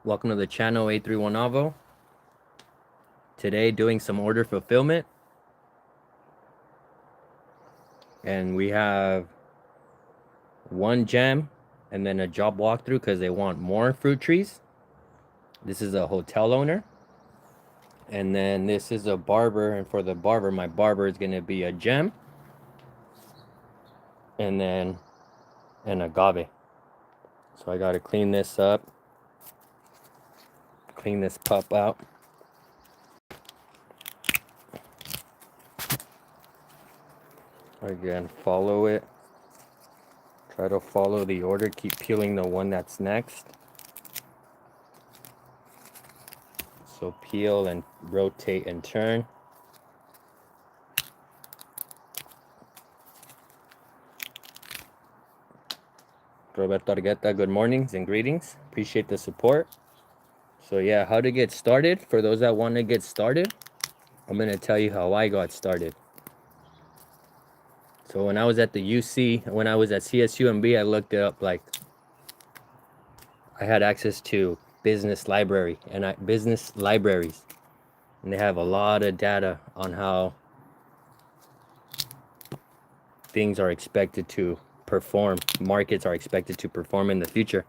Welcome to the channel A31 Avo. Today doing some order fulfillment. And we have one gem and then a job walkthrough because they want more fruit trees. This is a hotel owner. And then this is a barber, and for the barber, my barber is gonna be a gem. And then an agave. So I gotta clean this up. Clean this pup out. Again, follow it. Try to follow the order. Keep peeling the one that's next. So peel and rotate and turn. Roberto Argueta, good mornings and greetings. Appreciate the support. So yeah, how to get started. For those that want to get started, I'm going to tell you how I got started. So when I was at the UC, when I was at CSUMB, I looked it up. Like, I had access to business libraries, and they have a lot of data on how things are expected to perform, markets are expected to perform in the future.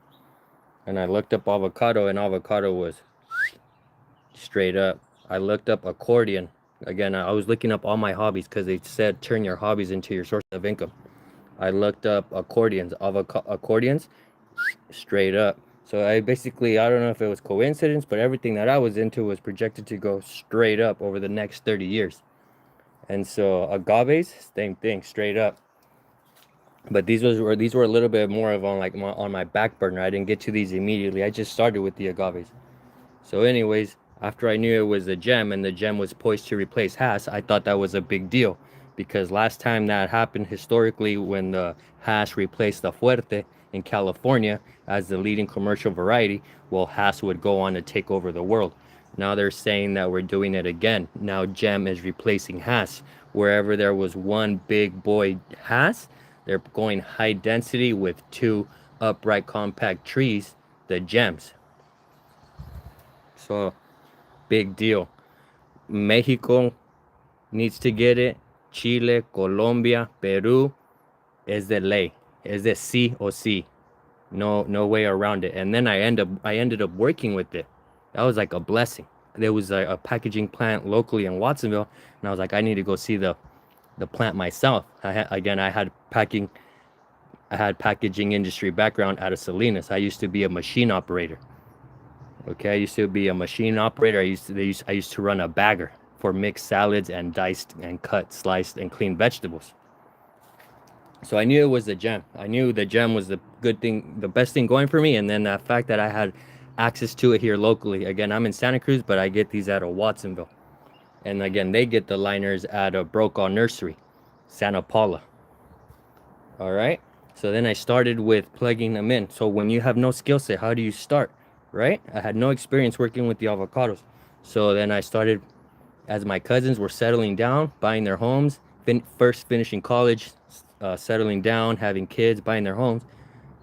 And I looked up avocado, and avocado was straight up. I looked up accordion. Again, I was looking up all my hobbies because they said turn your hobbies into your source of income. I looked up accordions, straight up. So I don't know if it was coincidence, but everything that I was into was projected to go straight up over the next 30 years. And so agaves, same thing, straight up. But these were a little bit more of on my back burner. I didn't get to these immediately. I just started with the agaves. So anyways, after I knew it was a gem and the gem was poised to replace hass, I thought that was a big deal, because last time that happened historically, when the hass replaced the fuerte in California as the leading commercial variety, well, hass would go on to take over the world. Now they're saying that we're doing it again. Now gem is replacing hass. Wherever there was one big boy hass, they're going high density with two upright compact trees, the gems. So big deal. Mexico needs to get it. Chile, Colombia, Peru is the ley. Is the sí o sí. No way around it. And then I ended up working with it. That was like a blessing. There was a packaging plant locally in Watsonville, and I was like, I need to go see the plant myself. I had packaging industry background out of Salinas. I used to be a machine operator. Okay, I used to be a machine operator. I used to run a bagger for mixed salads and diced and cut, sliced, and cleaned vegetables. So I knew it was the gem. I knew the gem was the good thing, the best thing going for me. And then the fact that I had access to it here locally. Again, I'm in Santa Cruz, but I get these out of Watsonville. And again, they get the liners at a Brokaw Nursery, Santa Paula. All right. So then I started with plugging them in. So when you have no skill set, how do you start? Right? I had no experience working with the avocados. So then I started, as my cousins were settling down, buying their homes, first finishing college, settling down, having kids, buying their homes.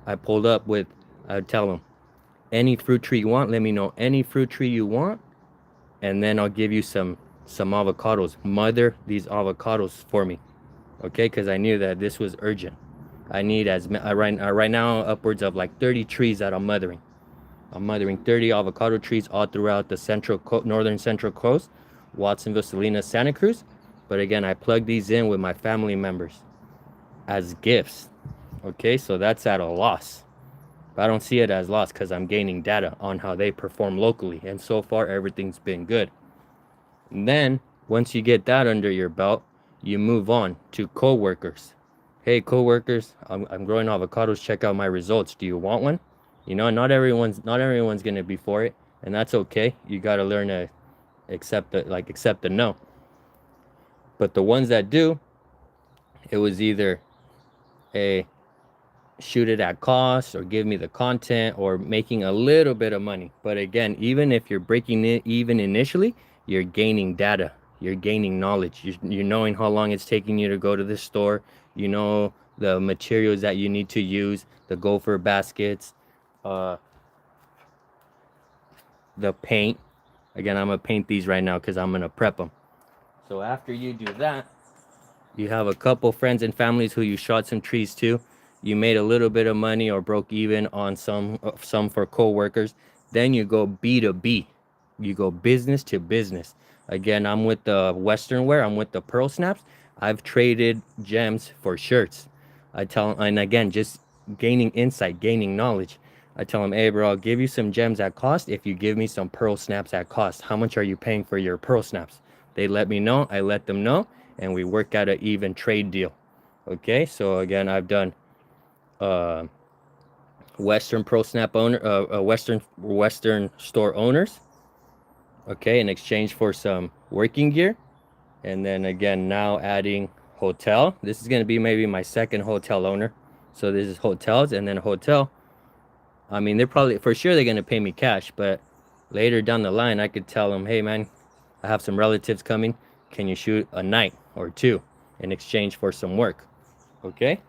I pulled up with, I would tell them, any fruit tree you want, let me know any fruit tree you want, and then I'll give you some avocados. Mother these avocados for me, okay? Because I knew that this was urgent. I need right now upwards of like 30 trees that I'm mothering. I'm mothering 30 avocado trees all throughout the northern central coast, Watsonville, Salinas, Santa Cruz. But again, I plug these in with my family members as gifts. Okay, so that's at a loss. But I don't see it as loss because I'm gaining data on how they perform locally. And so far, everything's been good. And then, once you get that under your belt, you move on to co-workers. Hey, co-workers, I'm growing avocados. Check out my results. Do you want one? You know, not everyone's gonna be for it, and that's okay. You gotta learn to accept the no. But the ones that do, it was either a shoot it at cost or give me the content or making a little bit of money. But again, even if you're breaking it even initially, you're gaining data, you're gaining knowledge, you're knowing how long it's taking you to go to the store, you know the materials that you need to use, the gopher baskets, the paint. Again, I'm gonna paint these right now because I'm gonna prep them. So after you do that, you have a couple friends and families who you shot some trees to. You made a little bit of money or broke even on some for co-workers. Then you go B2B. You go business to business. Again, I'm with the Western wear. I'm with the Pearl Snaps. I've traded gems for shirts. I tell, and again, just gaining insight, gaining knowledge. I tell them, hey, bro, I'll give you some gems at cost if you give me some Pearl Snaps at cost. How much are you paying for your Pearl Snaps? They let me know. I let them know, and we work out an even trade deal. Okay, so again, I've done uh, Western Pro Snap owner, Western store owners. Okay, in exchange for some working gear, and then again now adding hotel. This is going to be maybe my second hotel owner. So this is hotels, and then hotel. I mean, they're probably for sure they're going to pay me cash, but later down the line, I could tell them, hey man, I have some relatives coming. Can you shoot a night or two in exchange for some work? Okay.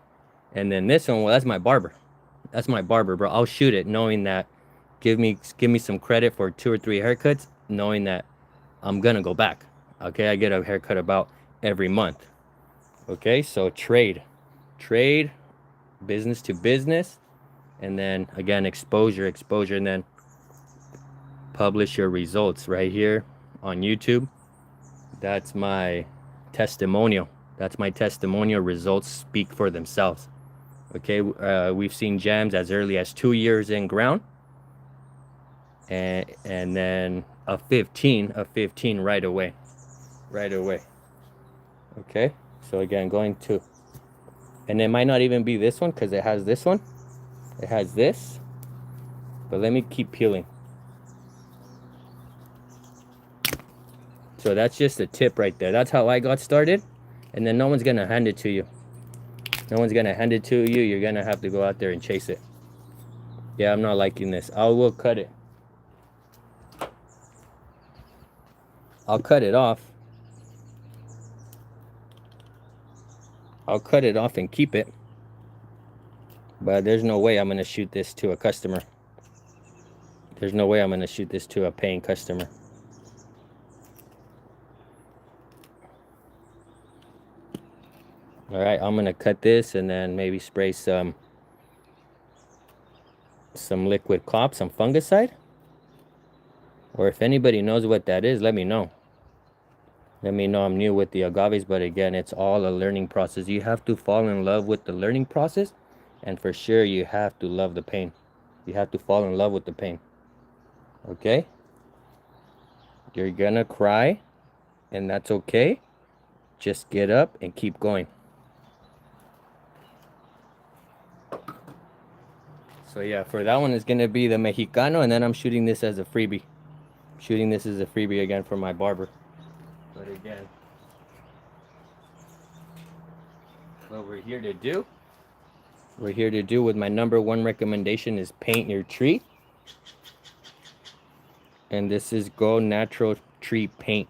And then this one, well, that's my barber. That's my barber, bro. I'll shoot it knowing that give me some credit for 2 or 3 haircuts, knowing that I'm gonna go back. Okay, I get a haircut about every month. Okay, so trade, business to business, and then again exposure, and then publish your results right here on YouTube. That's my testimonial. That's my testimonial. Results speak for themselves. Okay, we've seen gems as early as 2 years in ground, and then a 15 right away, right away. Okay, so again, going to, and it might not even be this one because it has this one, it has this, but let me keep peeling. So that's just a tip right there. That's how I got started, and then no one's gonna hand it to you. No one's gonna hand it to you. You're gonna have to go out there and chase it. Yeah, I'm not liking this. I will cut it. I'll cut it off. I'll cut it off and keep it. But there's no way I'm gonna shoot this to a customer. There's no way I'm gonna shoot this to a paying customer. All right, I'm gonna cut this and then maybe spray some liquid cop, some fungicide. Or if anybody knows what that is, let me know. Let me know. I'm new with the agaves, but again, it's all a learning process. You have to fall in love with the learning process, and for sure you have to love the pain. You have to fall in love with the pain. Okay? You're gonna cry, and that's okay. Just get up and keep going. So yeah, for that one it's gonna be the Mexicano, and then I'm shooting this as a freebie. Shooting this as a freebie again for my barber. But again, what we're here to do with my #1 recommendation is paint your tree. And this is Go Natural Tree Paint.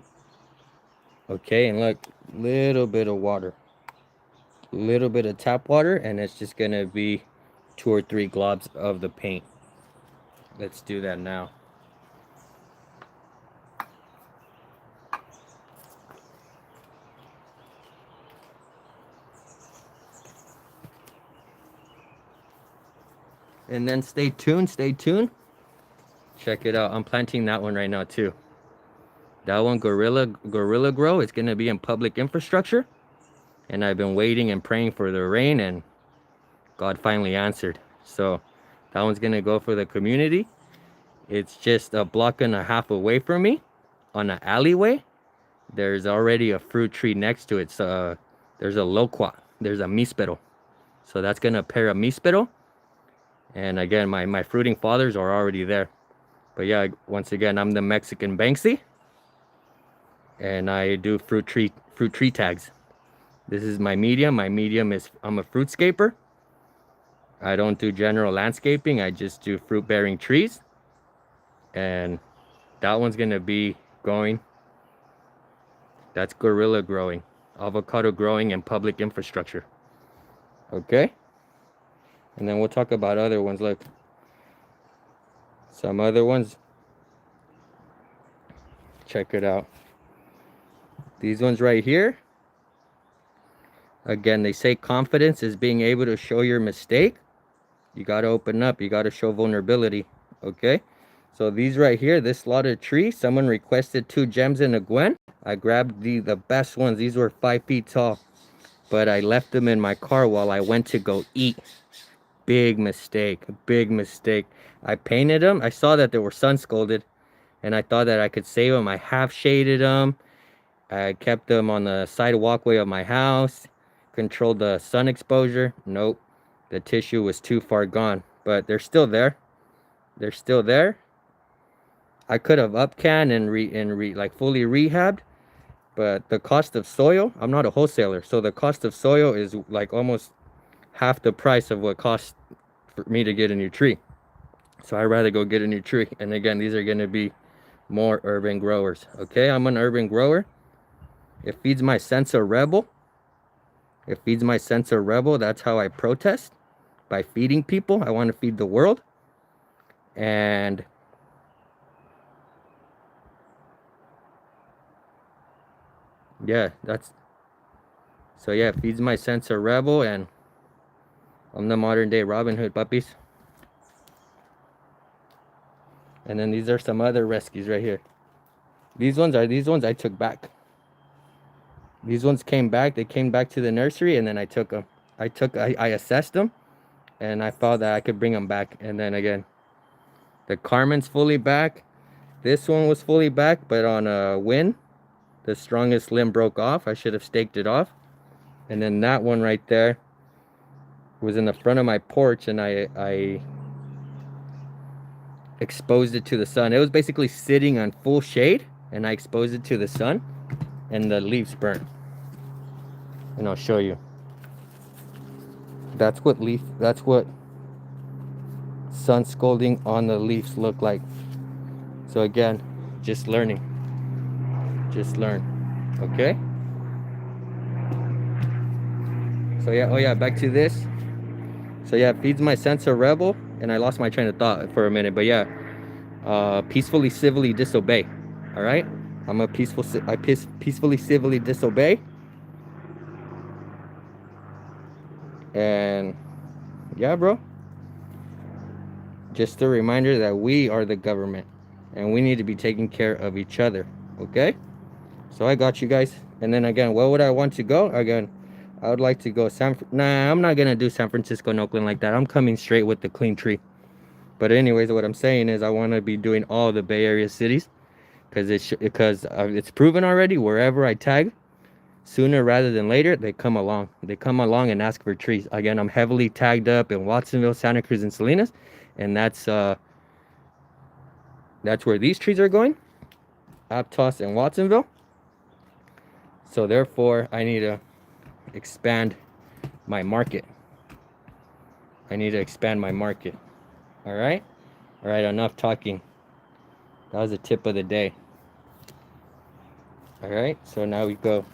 Okay, and look, little bit of water. Little bit of tap water, and it's just gonna be 2 or 3 globs of the paint. Let's do that now. And then stay tuned. Check it out. I'm planting that one right now too. That one, Gorilla Grow, it's gonna be in public infrastructure. And I've been waiting and praying for the rain, and God finally answered. So that one's gonna go for the community. It's just a block and a half away from me on an alleyway. There's already a fruit tree next to it. So there's a loquat, there's a mispero. So that's gonna pair a mispero. And again, my fruiting fathers are already there. But yeah, once again, I'm the Mexican Banksy, and I do fruit tree tags. This is my medium. My medium is, I'm a fruitscaper. I don't do general landscaping. I just do fruit bearing trees. And that one's gonna be going. That's guerrilla growing, avocado growing in public infrastructure. Okay. And then we'll talk about other ones. Look, some other ones. check it out. These ones right here. Again, they say confidence is being able to show your mistake. You got to open up. You got to show vulnerability. Okay. So these right here, this slaughtered tree, someone requested 2 gems in a Gwen. I grabbed the best ones. These were 5 feet tall, but I left them in my car while I went to go eat. Big mistake. Big mistake. I painted them. I saw that they were sun scalded, and I thought that I could save them. I half shaded them. I kept them on the side walkway of my house. Controlled the sun exposure. Nope. The tissue was too far gone, but they're still there. They're still there. I could have upcan and like fully rehabbed, but the cost of soil, I'm not a wholesaler, so the cost of soil is like almost half the price of what costs for me to get a new tree. So I'd rather go get a new tree. And again, these are going to be more urban growers. Okay, I'm an urban grower. It feeds my sense of rebel. It feeds my sense of rebel. That's how I protest, by feeding people. I want to feed the world. And yeah, so yeah, it feeds my sense of rebel, and I'm the modern day Robin Hood, puppies. And then these are some other rescues right here. These ones I took back. These ones came back. They came back to the nursery, and then I took them. I assessed them, and I thought that I could bring them back. And then again, the Carmen's fully back. This one was fully back, but on a wind, the strongest limb broke off. I should have staked it off. And then that one right there was in the front of my porch, and I exposed it to the sun. It was basically sitting on full shade, and I exposed it to the sun, and the leaves burnt. And I'll show you. That's what sun scalding on the leaves look like. So again, just learning. Just learn. Okay? So yeah, oh yeah, back to this. So yeah, it feeds my sense of rebel, and I lost my train of thought for a minute, but yeah, peacefully, civilly disobey. All right, I peacefully, civilly disobey, and yeah, bro. Just a reminder that we are the government, and we need to be taking care of each other. Okay, so I got you guys. And then again, where would I want to go? Again, I would like to go nah, I'm not gonna do San Francisco and Oakland like that. I'm coming straight with the clean tree. But anyways, what I'm saying is I want to be doing all the Bay Area cities, because it's proven already. Wherever I tag, sooner rather than later, they come along. They come along and ask for trees. Again, I'm heavily tagged up in Watsonville, Santa Cruz, and Salinas, and that's where these trees are going, Aptos and Watsonville. So therefore, I need to expand my market. I need to expand my market. All right, enough talking. That was the tip of the day. All right, so now we go.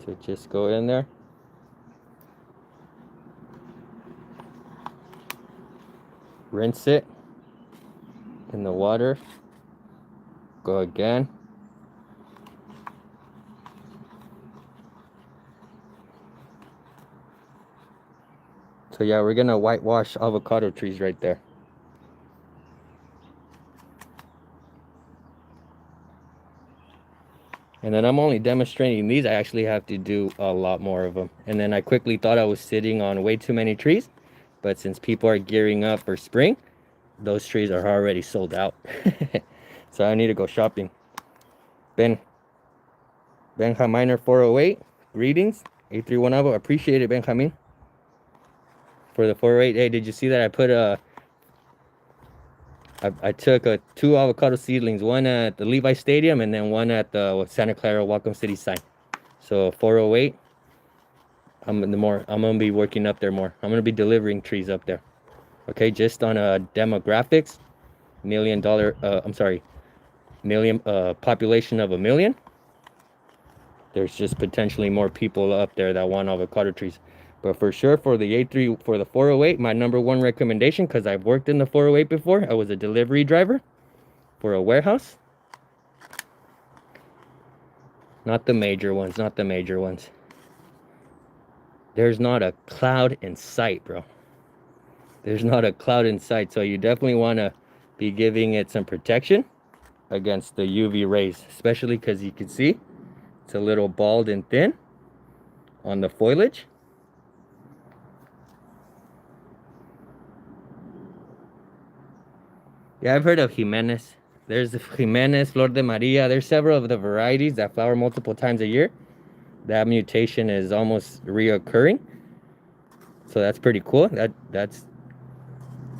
So just go in there. Rinse it in the water. Go again. So yeah, we're gonna whitewash avocado trees right there. And then I'm only demonstrating these. I actually have to do a lot more of them. And then I quickly thought I was sitting on way too many trees, but since people are gearing up for spring, those trees are already sold out. So I need to go shopping. Benjaminer 408, greetings. 831 Avo, appreciate it, Benjamin. For the 408, hey, did you see that I put I took 2 avocado seedlings, one at the Levi Stadium and then one at the Santa Clara Welcome City sign. So 408, I'm gonna be working up there more. I'm gonna be delivering trees up there. Okay, just on demographics, $1 million. I'm sorry, million population of 1 million, there's just potentially more people up there that want avocado trees. But for sure, for the A3, for the 408, my #1 recommendation, because I've worked in the 408 before. I was a delivery driver for a warehouse. Not the major ones, not the major ones. There's not a cloud in sight, bro. There's not a cloud in sight, so you definitely want to be giving it some protection against the UV rays, especially because you can see it's a little bald and thin on the foliage. Yeah, I've heard of Jimenez. There's Jimenez, Flor de Maria. There's several of the varieties that flower multiple times a year. That mutation is almost reoccurring. So that's pretty cool.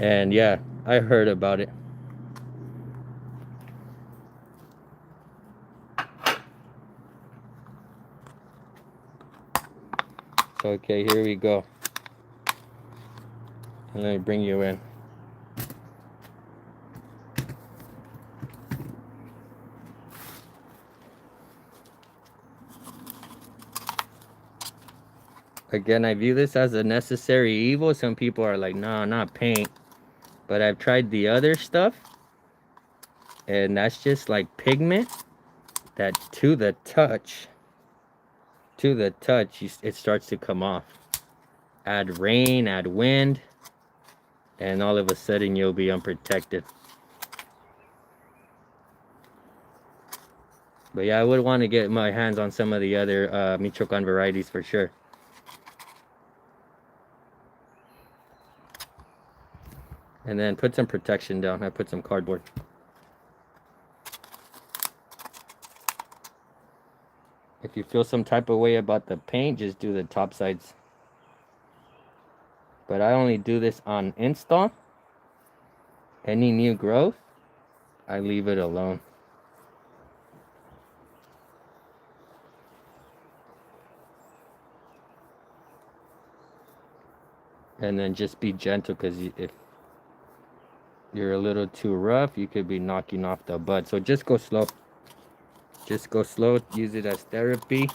And yeah, I heard about it. Okay, here we go. And let me bring you in. Again, I view this as a necessary evil. Some people are like, no, not paint. But I've tried the other stuff, and that's just like pigment that to the touch, it starts to come off. Add rain, add wind, and all of a sudden you'll be unprotected. But yeah, I would want to get my hands on some of the other Michoacan varieties for sure. And then put some protection down. I put some cardboard. If you feel some type of way about the paint, just do the top sides. But I only do this on install. Any new growth, I leave it alone. And then just be gentle, because if you're a little too rough, you could be knocking off the bud. So just go slow. Just go slow. Use it as therapy.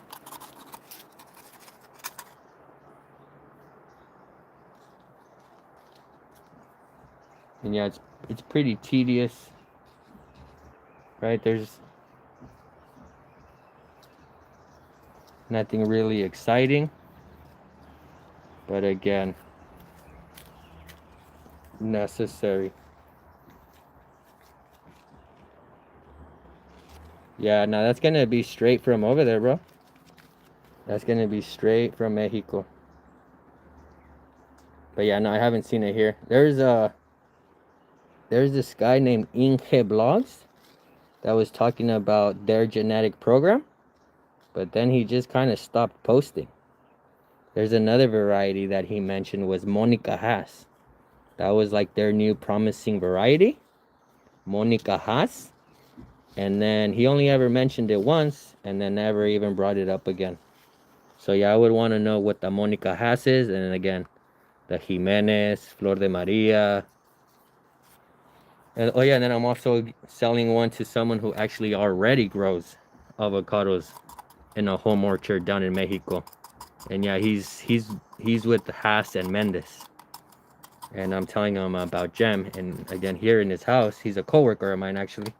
And yeah, it's pretty tedious, right? There's nothing really exciting, but again, necessary. Yeah, now that's gonna be straight from over there, bro. That's gonna be straight from Mexico. But yeah, no, I haven't seen it here. There's this guy named Inge Blogs that was talking about their genetic program, but then he just kind of stopped posting. There's another variety that he mentioned was Monica Haas. That was like their new promising variety, Monica Haas. And then he only ever mentioned it once and then never even brought it up again. So yeah, I would want to know what the Monica Haas is. And then again, the Jimenez, Flor de Maria. And oh yeah, and then I'm also selling one to someone who actually already grows avocados in a home orchard down in Mexico. And yeah, he's with Haas and Mendes. And I'm telling him about Gem. And again, here in his house, he's a coworker of mine actually.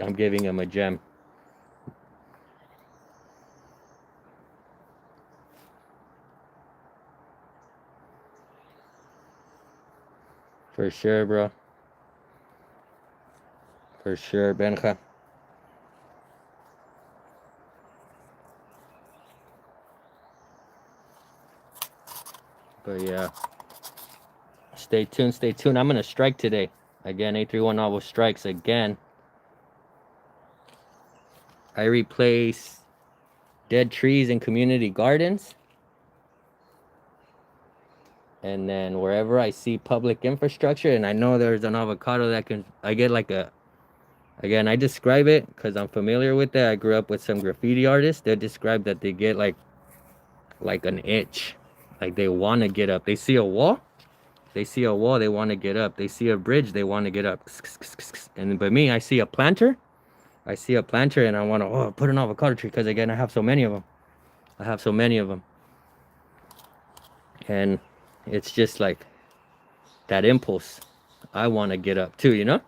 I'm giving him a gem. For sure, bro. For sure, Benja. But yeah, stay tuned, stay tuned. I'm gonna strike today. Again, 831 Novel strikes again. I replace dead trees in community gardens. And then wherever I see public infrastructure, and I know there's an avocado that I get like again, I describe it because I'm familiar with it. I grew up with some graffiti artists. They describe that they get like an itch. Like they want to get up. They see a wall They see a wall, they want to get up. They see a bridge, they want to get up. And but me, I see a planter. I see a planter and I want to put an avocado tree because again, I have so many of them. I have so many of them. And it's just like that impulse. I want to get up too, you know?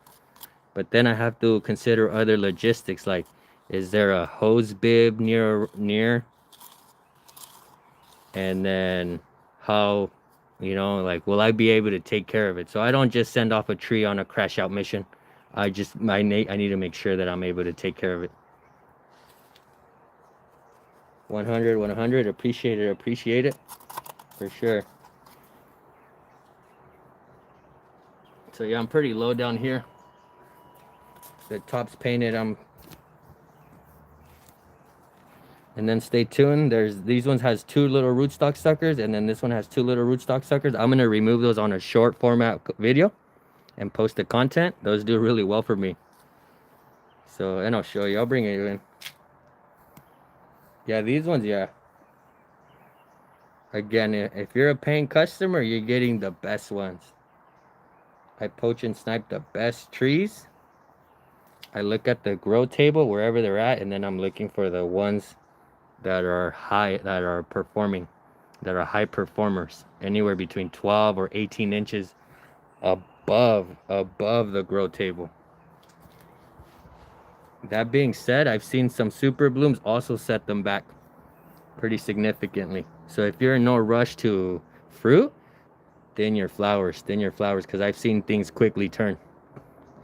But then I have to consider other logistics, like is there a hose bib near? And then how, you know, like will I be able to take care of it? So I don't just send off a tree on a crash out mission. I need to make sure that I'm able to take care of it. 100, appreciate it for sure. So yeah, I'm pretty low down here. The top's painted. And then stay tuned. These ones has 2 little rootstock suckers, and then this one has 2 little rootstock suckers. I'm gonna remove those on a short format video and post the content. Those do really well for me. So, and I'll show you. I'll bring it in. Yeah, these ones, yeah. Again, if you're a paying customer, you're getting the best ones. I poach and snipe the best trees. I look at the grow table wherever they're at, and then I'm looking for the ones that are high, that are performing, that are high performers, anywhere between 12 or 18 inches above the grow table. That being said, I've seen some super blooms also set them back pretty significantly. So if you're in no rush to fruit, thin your flowers, because I've seen things quickly turn.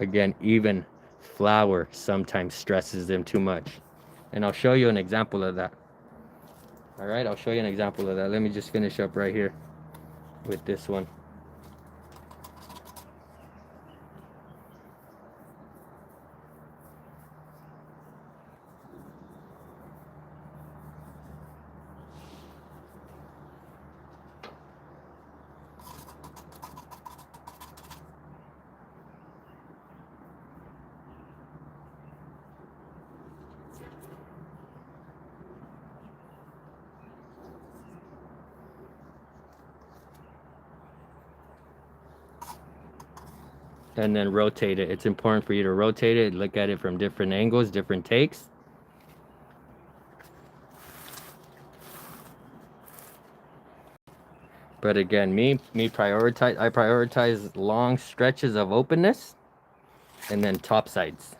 Again, even flower sometimes stresses them too much. And I'll show you an example of that. All right, I'll show you an example of that. Let me just finish up right here with this one. And then rotate it. It's important for you to rotate it, look at it from different angles, different takes. But again, I prioritize long stretches of openness and then top sides.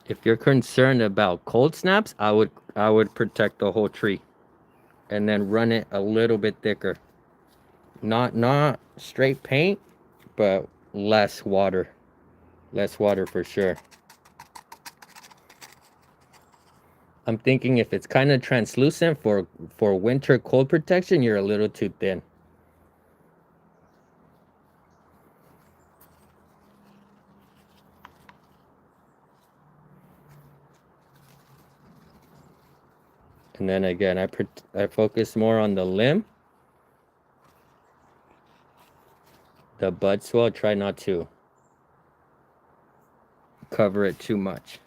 If you're concerned about cold snaps, I would protect the whole tree and then run it a little bit thicker. Not straight paint, but less water. Less water for sure. I'm thinking if it's kind of translucent for winter cold protection, you're a little too thin. And then again, I focus more on the limb. The bud swell, try not to cover it too much.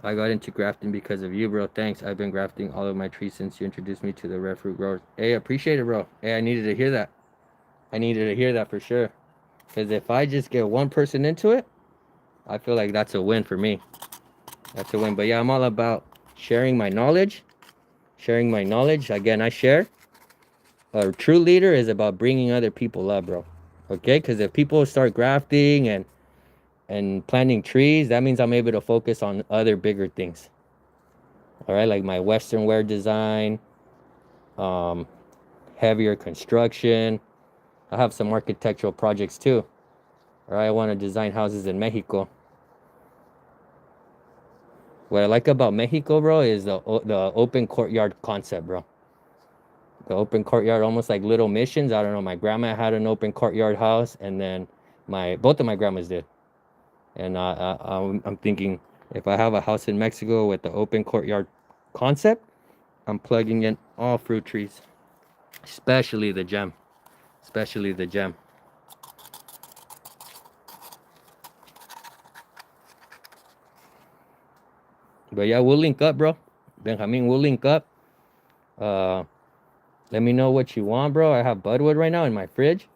I got into grafting because of you, bro. Thanks. I've been grafting all of my trees since you introduced me to the red fruit growers. Hey, appreciate it, bro. Hey, I needed to hear that. I needed to hear that for sure. Because if I just get one person into it, I feel like that's a win for me. That's a win. But yeah, I'm all about sharing my knowledge. Again, I share. A true leader is about bringing other people up, bro. Okay? Because if people start grafting and planting trees, that means I'm able to focus on other bigger things. All right, like my Western wear design, heavier construction. I have some architectural projects too. All right, I want to design houses in Mexico. What I like about Mexico, bro, is the open courtyard concept, bro. The open courtyard, almost like little missions. I don't know. My grandma had an open courtyard house, and then both of my grandmas did. And I'm thinking, if I have a house in Mexico with the open courtyard concept, I'm plugging in all fruit trees, especially the gem, especially the gem. But yeah, we'll link up, bro. Benjamin, we'll link up. Uh, Let me know what you want, bro. I have budwood right now in my fridge.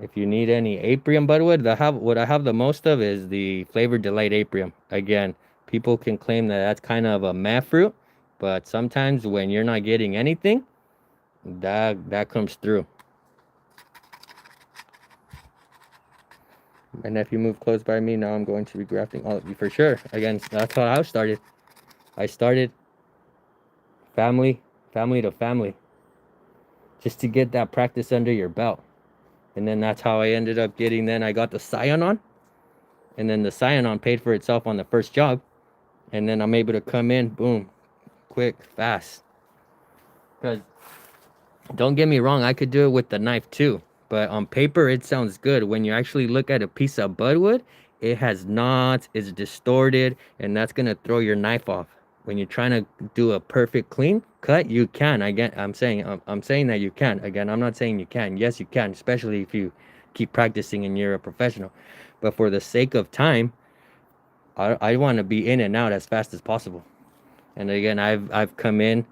If you need any apium budwood, what I have the most of is the flavored delight apium. Again, people can claim that that's kind of a meh fruit, but sometimes when you're not getting anything, that comes through. And if you move close by me, now I'm going to be grafting all of you for sure. Again, that's how I started. I started family to family, just to get that practice under your belt. And then that's how I ended up getting, then I got the Scion on. And then the Scion paid for itself on the first job. And then I'm able to come in, boom, quick, fast. Because don't get me wrong, I could do it with the knife too. But on paper, it sounds good. When you actually look at a piece of budwood, it has knots, it's distorted, and that's gonna throw your knife off. When you're trying to do a perfect clean cut, you can. I'm saying that you can. Again, I'm not saying you can. Yes, you can, especially if you keep practicing and you're a professional. But for the sake of time, I want to be in and out as fast as possible. And again, I've come in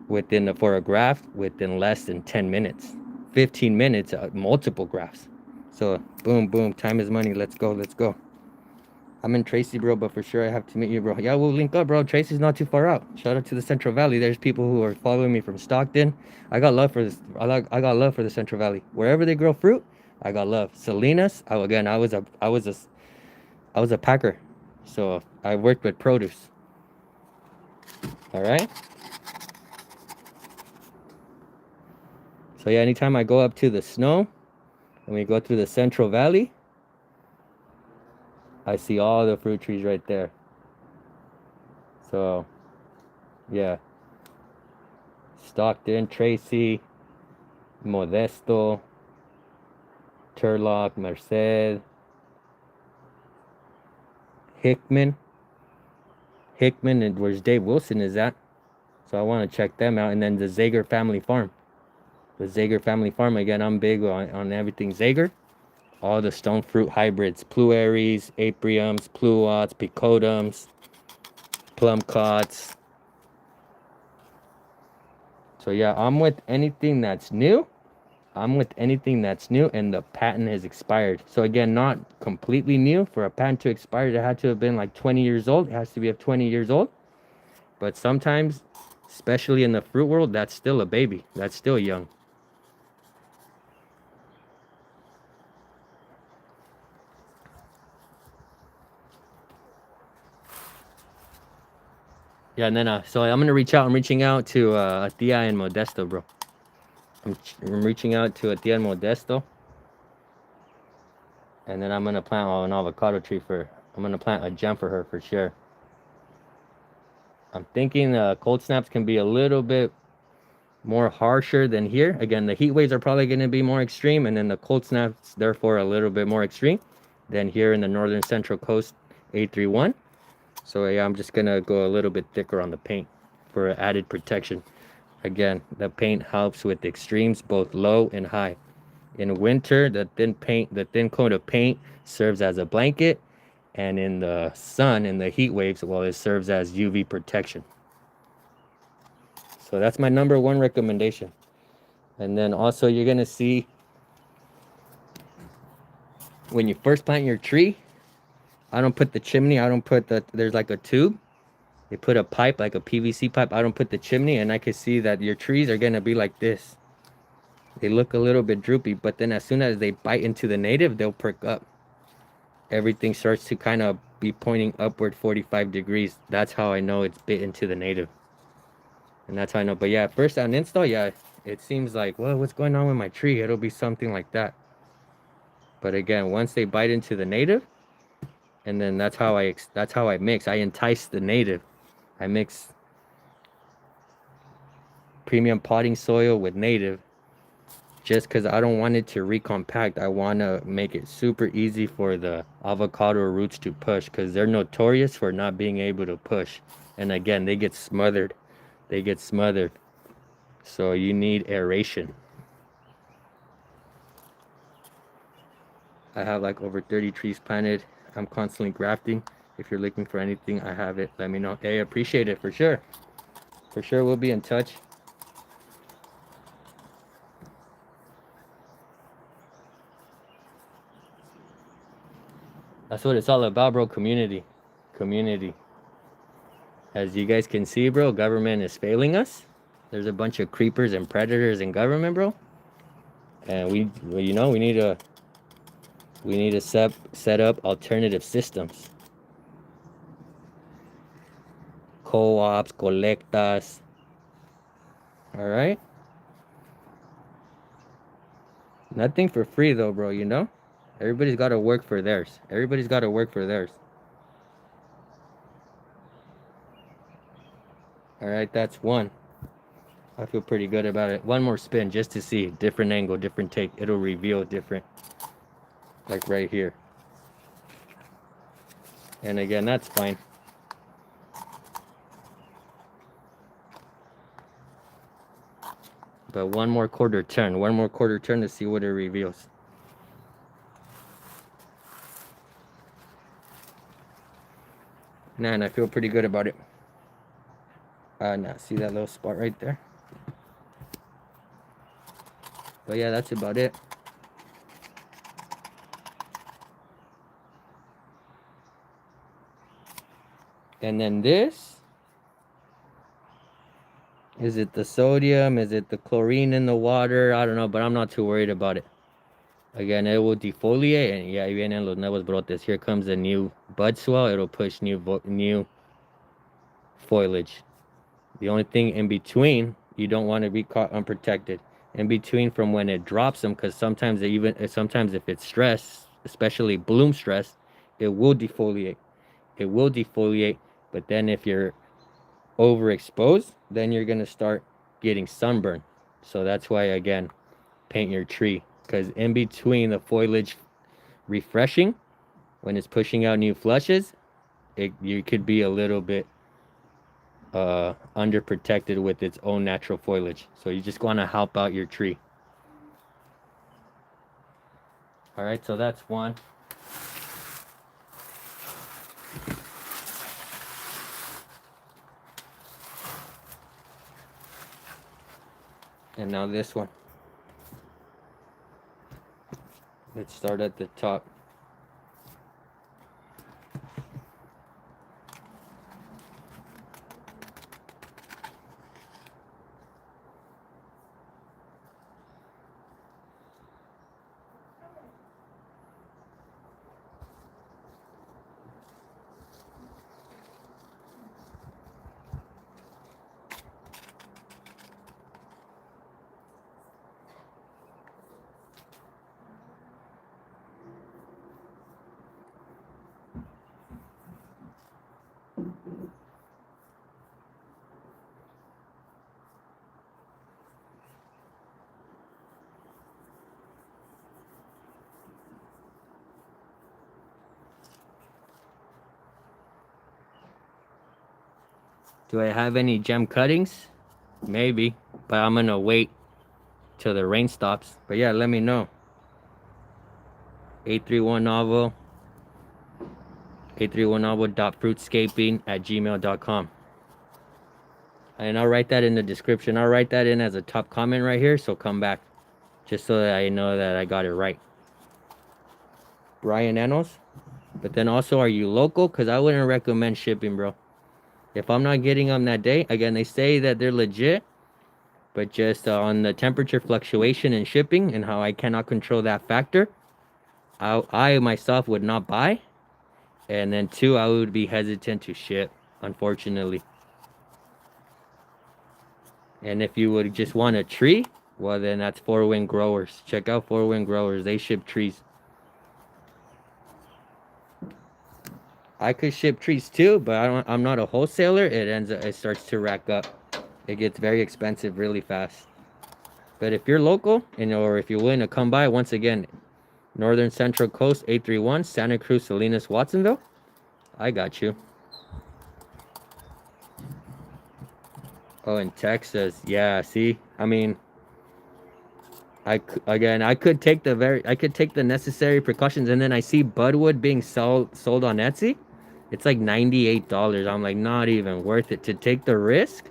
for a graft within less than 10 minutes, 15 minutes, multiple grafts. So boom, boom, time is money. Let's go, let's go. I'm in Tracy, bro, but for sure I have to meet you, bro. Yeah, we'll link up, bro. Tracy's not too far out. Shout out to the Central Valley. There's people who are following me from Stockton. I got love for this. I got love for the Central Valley. Wherever they grow fruit, I got love. Salinas. I was a packer, so I worked with produce. All right. So yeah, anytime I go up to the snow and we go through the Central Valley, I see all the fruit trees right there. So yeah, Stockton, Tracy, Modesto, Turlock, Merced, Hickman, and where's Dave Wilson is at. So I want to check them out. And then the Zager family farm. The Zager family farm, again, I'm big on everything Zager. All the stone fruit hybrids, pluaries, apriums, pluots, picotums, plum cots. So yeah, I'm with anything that's new. And the patent has expired. So again, not completely new. For a patent to expire, it had to have been like 20 years old. It has to be 20 years old. But sometimes, especially in the fruit world, that's still a baby. That's still young. Yeah, and then so I'm gonna reach out. I'm reaching out to Atia and Modesto, bro. I'm reaching out to Atia and Modesto, and then I'm gonna plant an avocado tree I'm gonna plant a gem for her for sure. I'm thinking cold snaps can be a little bit more harsher than here. Again, the heat waves are probably gonna be more extreme, and then the cold snaps therefore a little bit more extreme than here in the northern central coast 831. So yeah, I'm just gonna go a little bit thicker on the paint for added protection. Again, the paint helps with extremes, both low and high. In winter, the thin coat of paint serves as a blanket, and in the sun, in the heat waves, well, it serves as UV protection. So that's my number one recommendation. And then also you're gonna see when you first plant your tree, I don't put the chimney, there's like a tube. They put a pipe, like a PVC pipe. I don't put the chimney, and I can see that your trees are gonna be like this. They look a little bit droopy, but then as soon as they bite into the native, they'll perk up. Everything starts to kind of be pointing upward 45 degrees. That's how I know it's bit into the native. And that's how I know. But yeah, first on install, yeah, it seems like, well, what's going on with my tree? It'll be something like that. But again, once they bite into the native, and then that's how I mix. I entice the native. I mix premium potting soil with native, just because I don't want it to recompact. I want to make it super easy for the avocado roots to push, because they're notorious for not being able to push. And again, they get smothered. They get smothered. So you need aeration. I have like over 30 trees planted. I'm constantly grafting. If you're looking for anything, I have it. Let me know. Hey, appreciate it for sure. For sure, we'll be in touch. That's what it's all about, bro. Community. Community. As you guys can see, bro, government is failing us. There's a bunch of creepers and predators in government, bro. And we need to set up alternative systems. Co-ops, colectas. All right? Nothing for free though, bro, you know? Everybody's got to work for theirs. Everybody's got to work for theirs. All right, that's one. I feel pretty good about it. One more spin just to see. Different angle, different take. It'll reveal different. Like right here. And again, that's fine. But one more quarter turn. One more quarter turn to see what it reveals. Man, I feel pretty good about it. Now see that little spot right there? But yeah, that's about it. And then this, is it the sodium? Is it the chlorine in the water? I don't know, but I'm not too worried about it. Again, it will defoliate, and yeah, ahí vienen los nuevos brotes. Here comes a new bud swell. It'll push new foliage. The only thing in between, you don't want to be caught unprotected. In between from when it drops them, because sometimes if it's stress, especially bloom stress, it will defoliate. It will defoliate, but then if you're overexposed, then you're gonna start getting sunburn. So that's why, again, paint your tree, because in between the foliage refreshing, when it's pushing out new flushes, you could be a little bit underprotected with its own natural foliage. So you just want to help out your tree. All right, so that's one. And now this one. Let's start at the top. Do I have any gem cuttings? Maybe, but I'm gonna wait till the rain stops. But yeah, let me know. 831novel 831novel.fruitscaping@gmail.com. And I'll write that in the description. I'll write that in as a top comment right here, so come back, just so that I know that I got it right. Brian Enos. But then also, are you local? Because I wouldn't recommend shipping, bro. If I'm not getting them that day, again, they say that they're legit, but just on the temperature fluctuation and shipping and how I cannot control that factor, I myself would not buy. And then two, I would be hesitant to ship, unfortunately. And if you would just want a tree, well, then that's Four Wind Growers. Check out Four Wind Growers. They ship trees. I could ship trees too, but I'm not a wholesaler. It starts to rack up. It gets very expensive really fast. But if you're local and or if you're willing to come by, once again, Northern Central Coast 831, Santa Cruz, Salinas, Watsonville, I got you. Oh, in Texas, yeah. See, I mean, I could take the necessary precautions, and then I see budwood being sold on Etsy. It's like $98. I'm like, not even worth it to take the risk.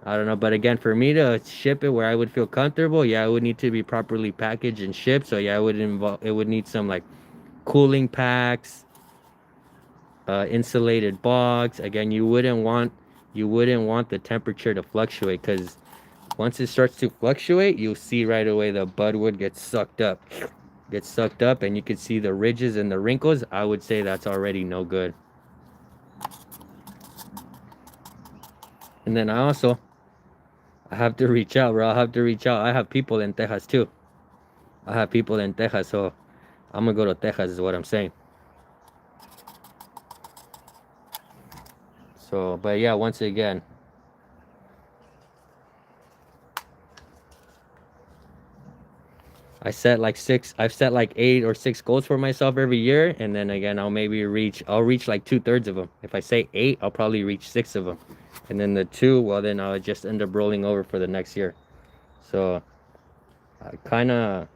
I don't know, but again, for me to ship it where I would feel comfortable, yeah, it would need to be properly packaged and shipped. So yeah, it would need some like cooling packs, insulated box. Again, you wouldn't want the temperature to fluctuate, because once it starts to fluctuate, you'll see right away the budwood gets sucked up, and you can see the ridges and the wrinkles. I would say that's already no good. And then I have to reach out, bro. I have to reach out. I have people in Texas too. I have people in Texas, so I'm gonna go to Texas, is what I'm saying. So, but yeah, once again, I've set like 8 or 6 goals for myself every year, and then again, I'll reach like 2/3 of them. If I say 8, I'll probably reach 6 of them, and then the 2, well, then I'll just end up rolling over for the next year. So, I kind of,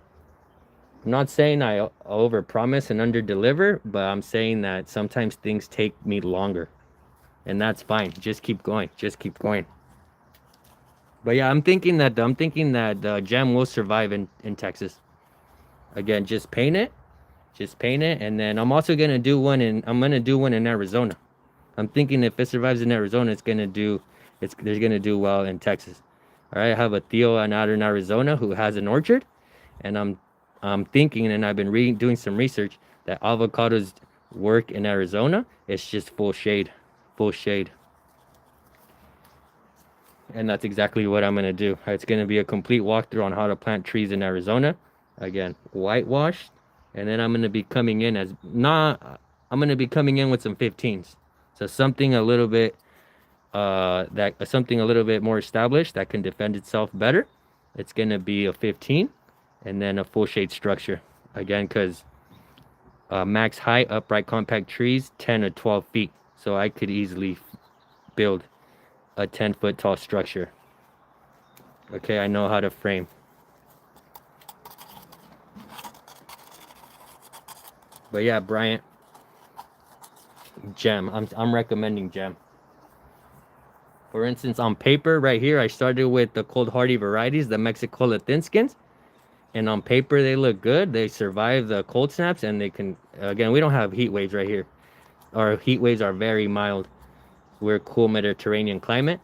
I'm not saying I over promise and under deliver, but I'm saying that sometimes things take me longer, and that's fine. Just keep going. Just keep going. But yeah, I'm thinking that jam will survive in Texas. Again, just paint it, and then I'm gonna do one in Arizona. I'm thinking if it survives in Arizona, it's they're gonna do well in Texas. All right, I have a Theo out in Arizona who has an orchard, and I'm thinking, and I've been reading, doing some research, that avocados work in Arizona. It's just full shade, and that's exactly what I'm gonna do. It's gonna be a complete walkthrough on how to plant trees in Arizona. Again, whitewashed, and then I'm gonna be coming in with some 15s. So something a little bit something a little bit more established that can defend itself better. It's gonna be a 15, and then a full shade structure. Again, because max height upright compact trees 10 or 12 feet. So I could easily build a 10-foot tall structure. Okay, I know how to frame. But yeah, Bryant, gem. I'm recommending gem. For instance, on paper right here, I started with the cold hardy varieties, the Mexicola thinskins, and on paper they look good. They survive the cold snaps, and they can. Again, we don't have heat waves right here. Our heat waves are very mild. We're cool Mediterranean climate.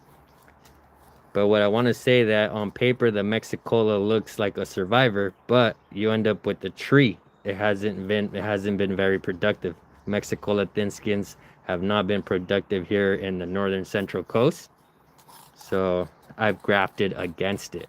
But what I want to say, that on paper the Mexicola looks like a survivor, but you end up with the tree. It hasn't been very productive. Mexicola thinskins have not been productive here in the northern central coast. So I've grafted against it.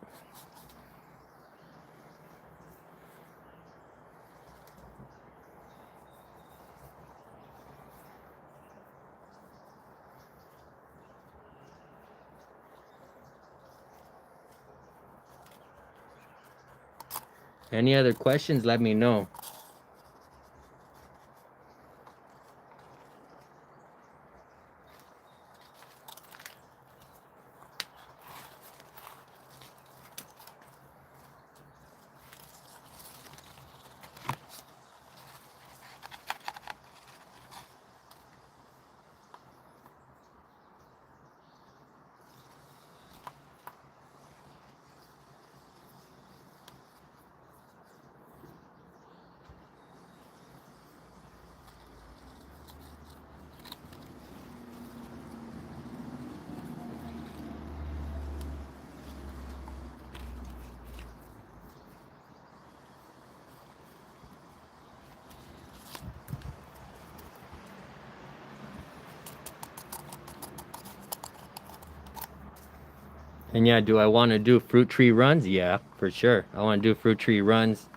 Any other questions, let me know. And yeah, do I want to do fruit tree runs? Yeah, for sure. I want to do fruit tree runs.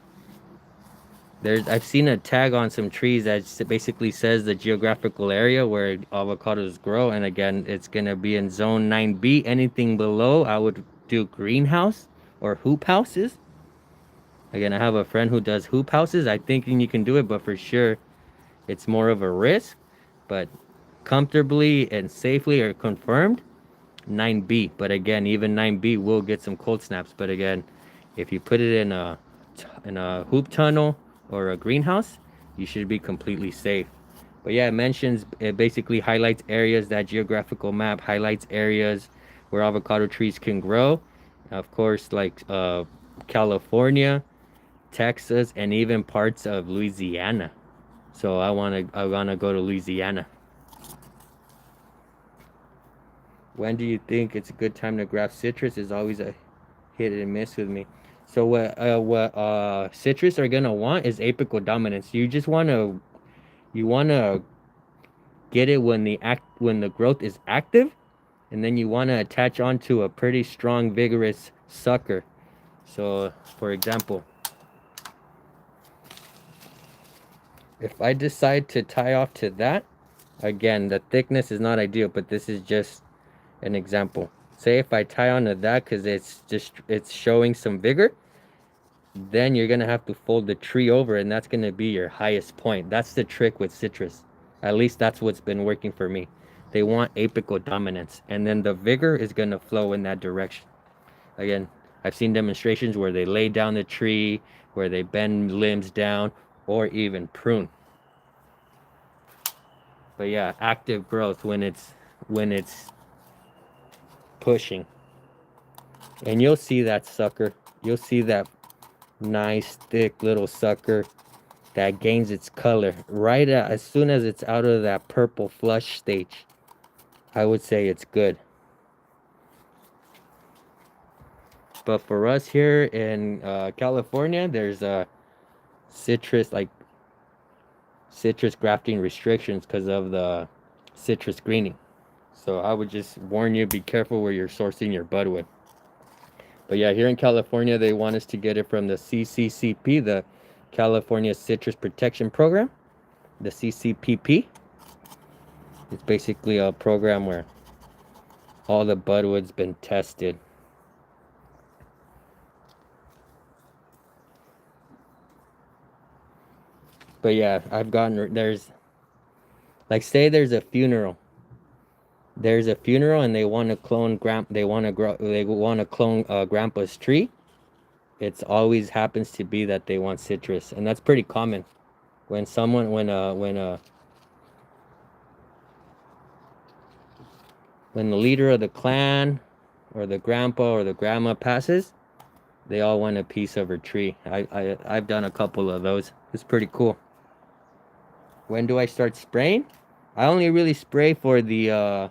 I've seen a tag on some trees that basically says the geographical area where avocados grow, and again, it's gonna be in zone 9B. Anything below, I would do greenhouse or hoop houses. Again, I have a friend who does hoop houses. I think you can do it, but for sure it's more of a risk. But comfortably and safely or confirmed, 9B. But again, even 9B will get some cold snaps. But again, if you put it in a hoop tunnel or a greenhouse, you should be completely safe. But yeah, it basically highlights areas, that geographical map highlights areas where avocado trees can grow. Of course, like California, Texas, and even parts of Louisiana. So I wanna go to Louisiana. When do you think it's a good time to graft citrus? Is always a hit and miss with me. So what citrus are gonna want is apical dominance. You wanna get it when the growth is active, and then you wanna attach onto a pretty strong, vigorous sucker. So for example, if I decide to tie off to that, again, the thickness is not ideal, but this is just an example. Say if I tie onto that because it's showing some vigor, then you're gonna have to fold the tree over, and that's gonna be your highest point. That's the trick with citrus. At least that's what's been working for me. They want apical dominance, and then the vigor is gonna flow in that direction. Again, I've seen demonstrations where they lay down the tree, where they bend limbs down, or even prune. But yeah, active growth when it's pushing. And you'll see that sucker. You'll see that nice thick little sucker that gains its color as soon as it's out of that purple flush stage. I would say it's good. But for us here in California, there's citrus like citrus grafting restrictions because of the citrus greening. So I would just warn you, be careful where you're sourcing your budwood. But yeah, here in California, they want us to get it from the CCCP, the California Citrus Protection Program, the CCPP. It's basically a program where all the budwood's been tested. But yeah, say there's a funeral. There's a funeral and they want to clone grandpa's tree. It's always happens to be that they want citrus, and that's pretty common. When the leader of the clan or the grandpa or the grandma passes, they all want a piece of her tree. I've done a couple of those. It's pretty cool. When do I start spraying? I only really spray for the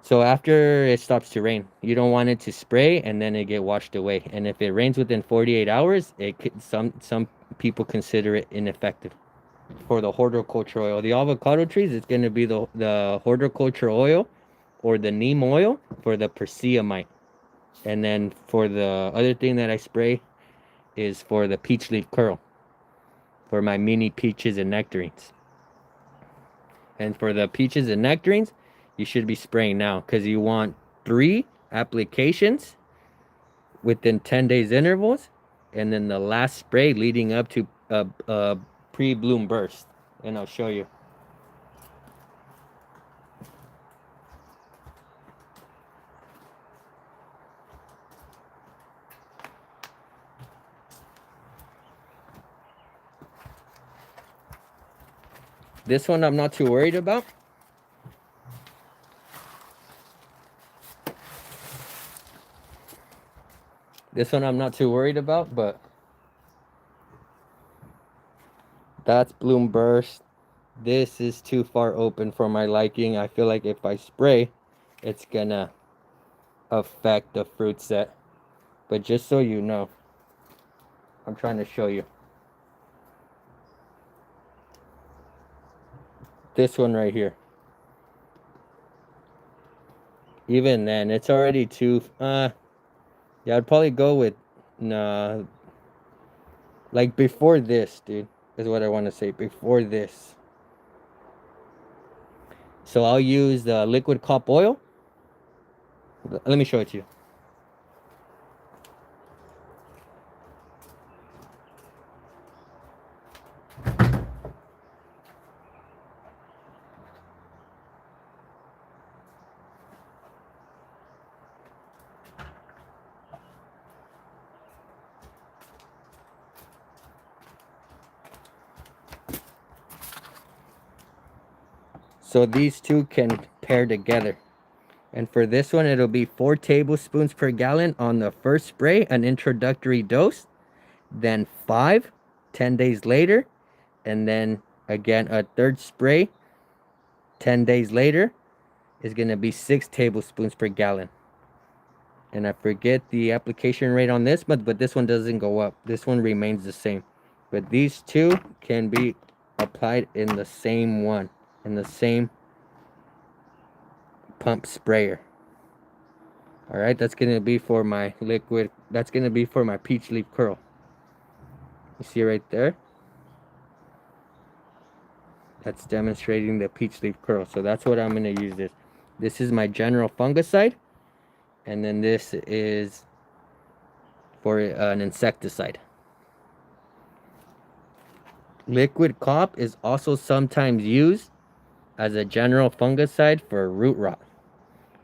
so after it stops to rain. You don't want it to spray and then it get washed away. And if it rains within 48 hours, some people consider it ineffective. For the horticulture oil, the avocado trees, it's going to be the horticulture oil or the neem oil for the persea mite. And then for the other thing that I spray is for the peach leaf curl, for my mini peaches and nectarines. And for the peaches and nectarines, you should be spraying now because you want 3 applications within 10 days intervals, and then the last spray leading up to a pre-bloom burst. And I'll show you. This one I'm not too worried about. But that's bloom burst. This is too far open for my liking. I feel like if I spray, it's gonna affect the fruit set. But just so you know, I'm trying to show you. This one right here. Even then, it's already too... yeah, I'd probably go with... Nah. Like, before this, dude. Is what I want to say. Before this. So I'll use the liquid cop oil. Let me show it to you. So these two can pair together. And for this one, it'll be 4 tablespoons per gallon on the first spray, an introductory dose, then 5, 10 days later, and then again a third spray 10 days later is going to be 6 tablespoons per gallon. And I forget the application rate on this, but this one doesn't go up. This one remains the same. But these two can be applied in the same one, in the same pump sprayer. All right, that's going to be for my liquid. That's going to be for my peach leaf curl. You see right there? That's demonstrating the peach leaf curl. So that's what I'm going to use this. This is my general fungicide. And then this is for an insecticide. Liquid cop is also sometimes used as a general fungicide for root rot.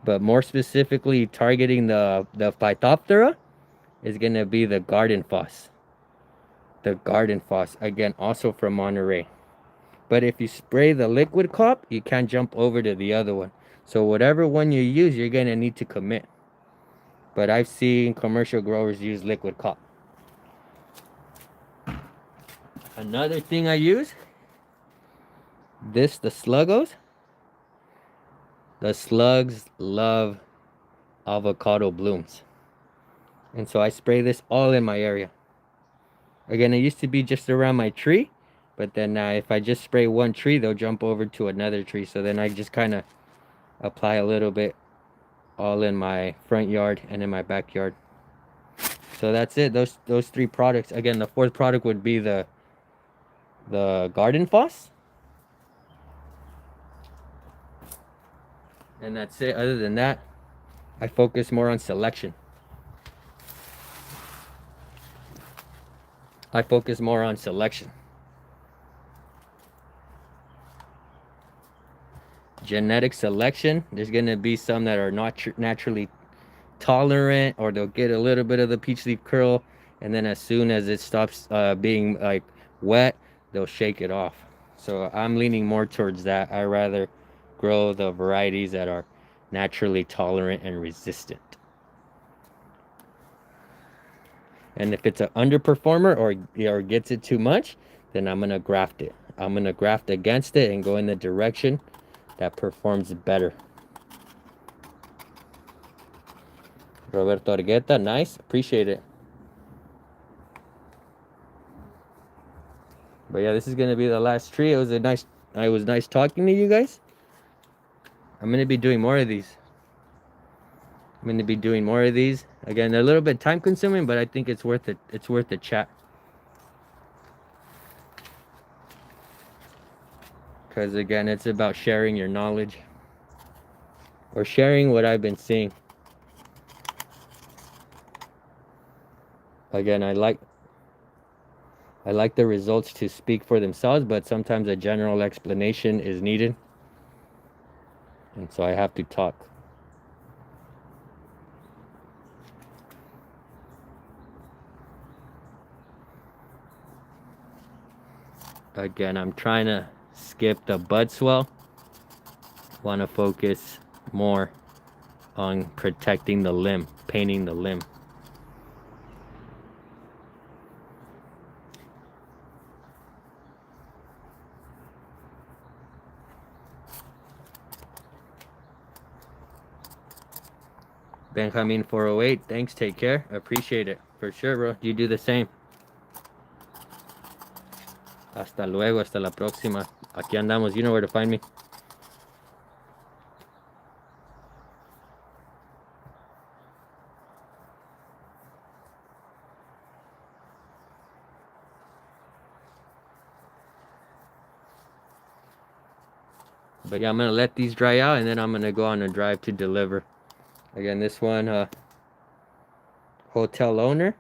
But more specifically targeting the Phytophthora is going to be the garden foss. The garden foss, again, also from Monterey. But if you spray the liquid cop, you can't jump over to the other one. So whatever one you use, you're going to need to commit. But I've seen commercial growers use liquid cop. Another thing I use, the sluggos. The slugs love avocado blooms. And so I spray this all in my area. Again, it used to be just around my tree, but then if I just spray one tree, they'll jump over to another tree. So then I just kind of apply a little bit all in my front yard and in my backyard. So that's it. Those 3 products. Again, the 4th product would be the garden foss. And that's it. Other than that, I focus more on selection. Genetic selection. There's going to be some that are not naturally tolerant, or they'll get a little bit of the peach leaf curl, and then as soon as it stops being like wet, they'll shake it off. So I'm leaning more towards that. I rather grow the varieties that are naturally tolerant and resistant. And if it's an underperformer or gets it too much, then I'm gonna graft it. I'm gonna graft against it and go in the direction that performs better. Roberto Argueta, nice, appreciate it. But yeah, this is gonna be the last tree. It was nice talking to you guys. I'm gonna be doing more of these. Again, a little bit time consuming, but I think it's worth it. It's worth the chat. Because again, it's about sharing your knowledge, or sharing what I've been seeing. Again, I like the results to speak for themselves, but sometimes a general explanation is needed. And so I have to talk. Again, I'm trying to skip the bud swell. Want to focus more on protecting the limb, painting the limb. Benjamin 408, thanks, take care, appreciate it. For sure, bro, you do the same. Hasta luego, hasta la próxima. Aquí andamos, you know where to find me. But yeah, I'm gonna let these dry out, and then I'm gonna go on a drive to deliver. Again, this one, hotel owner.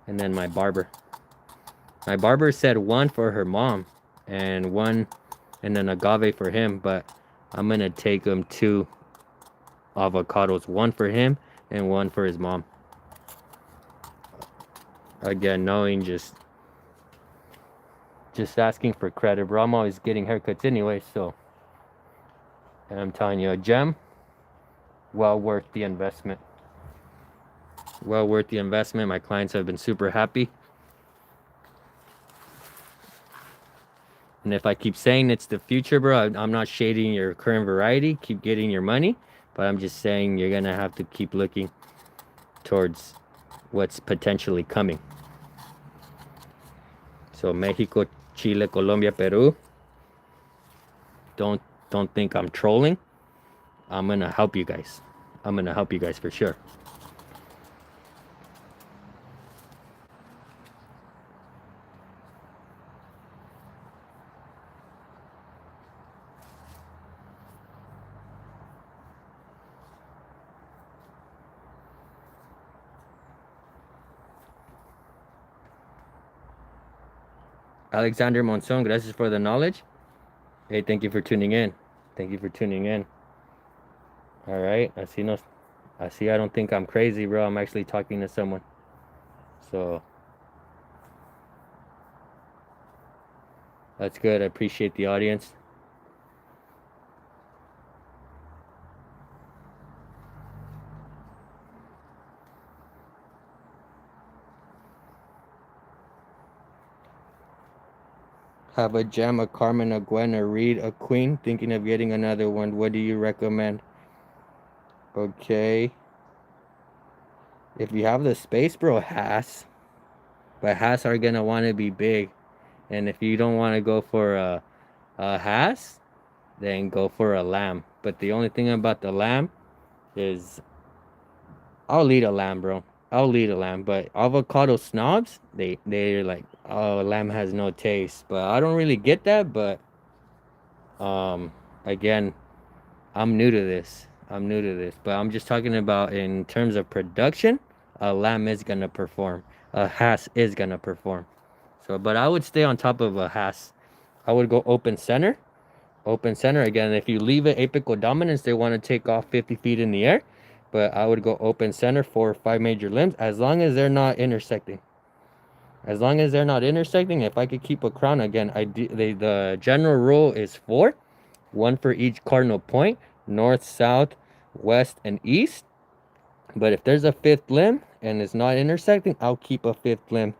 And then my barber. My barber said 1 for her mom and 1 and an agave for him, but I'm gonna take him 2 avocados, 1 for him and 1 for his mom. Again, knowing just just asking for credit, bro. I'm always getting haircuts anyway, so. And I'm telling you, a gem, well worth the investment. Well worth the investment. My clients have been super happy. And if I keep saying it's the future, bro, I'm not shading your current variety. Keep getting your money. But I'm just saying you're going to have to keep looking towards what's potentially coming. So Mexico, Chile, Colombia, Peru. Don't think I'm trolling. I'm going to help you guys. I'm going to help you guys for sure. Alexander Monson, gracias for the knowledge. Hey, thank you for tuning in. Thank you for tuning in. All right. I see I don't think I'm crazy, bro. I'm actually talking to someone. So that's good. I appreciate the audience. Have a gem, a Carmen, a Gwen, a Reed, a Queen. Thinking of getting another one. What do you recommend? Okay. If you have the space, bro, Hass. But Hass are gonna want to be big. And if you don't want to go for a Hass, then go for a lamb. But the only thing about the lamb is I'll lead a lamb, bro. I'll lead a lamb. But avocado snobs, they're like, oh, lamb has no taste. But I don't really get that. But again, I'm new to this. But I'm just talking about in terms of production, a lamb is gonna perform. A Hass is gonna perform. So, but I would stay on top of a Hass. I would go open center. Open center again. If you leave it apical dominance, they want to take off 50 feet in the air. But I would go open center for 5 major limbs as long as they're not intersecting. As long as they're not intersecting, if I could keep a crown again, the general rule is 4, 1 for each cardinal point, north, south, west, and east. But if there's a 5th limb and it's not intersecting, I'll keep a 5th limb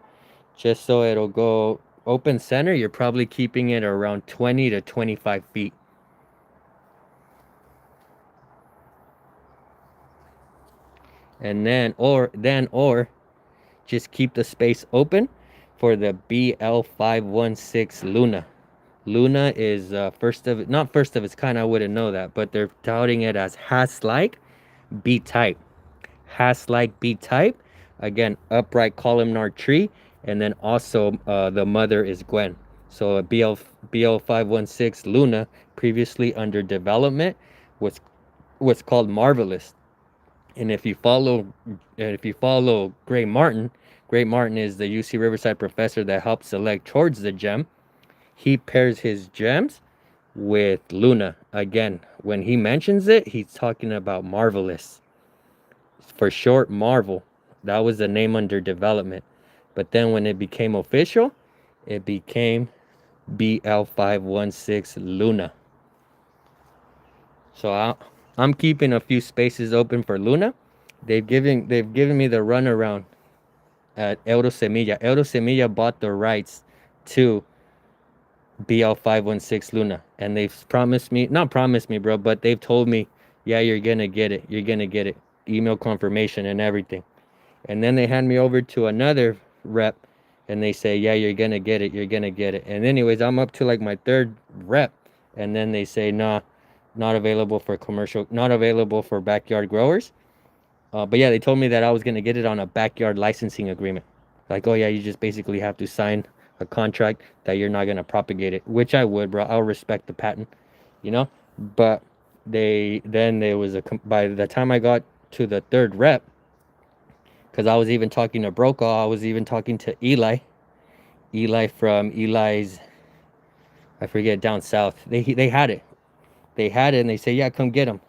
just so it'll go open center. You're probably keeping it around 20 to 25 feet. And then or just keep the space open for the BL516 Luna. Luna is not first of its kind. I wouldn't know that, but they're touting it as Hass-like B type. Hass-like B type. Again, upright columnar tree, and then also the mother is Gwen. So a BL516 Luna, previously under development, was called Marvelous. And if you follow Gray Martin is the UC Riverside professor that helped select towards the gem. He pairs his gems with Luna. Again, when he mentions it, he's talking about Marvelous. For short, Marvel. That was the name under development. But then when it became official, it became BL516 Luna. So I'm keeping a few spaces open for Luna. They've given me the runaround at Euro Semilla. Euro Semilla bought the rights to BL516 Luna, and they've not promised me, bro, but they've told me, yeah, you're gonna get it. You're gonna get it. Email confirmation and everything. And then they hand me over to another rep, and they say, yeah, you're gonna get it. You're gonna get it. And anyways, I'm up to like my 3rd rep, and then they say, nah, not available for commercial, not available for backyard growers. But yeah, they told me that I was gonna get it on a backyard licensing agreement. Like, oh yeah, you just basically have to sign a contract that you're not gonna propagate it, which I would, bro. I'll respect the patent, you know. But by the time I got to the 3rd rep, because I was even talking to Brokaw, I was even talking to Eli from Eli's, I forget, down south. They had it, and they say, yeah, come get them.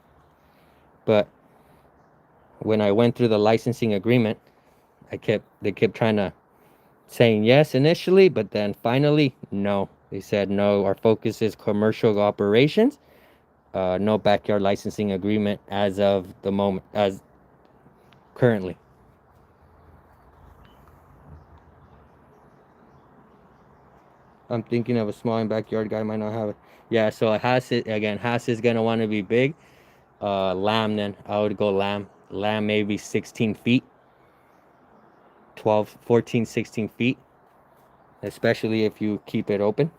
But when I went through the licensing agreement, they kept trying to saying yes initially, but then finally, no. They said no. Our focus is commercial operations. No backyard licensing agreement as of the moment, as currently. I'm thinking of a small and backyard guy might not have it. Yeah, so Haas again. Haas is gonna want to be big. Lamb then I would go lamb. Lamb maybe 16 feet, 12, 14, 16 feet, especially if you keep it open.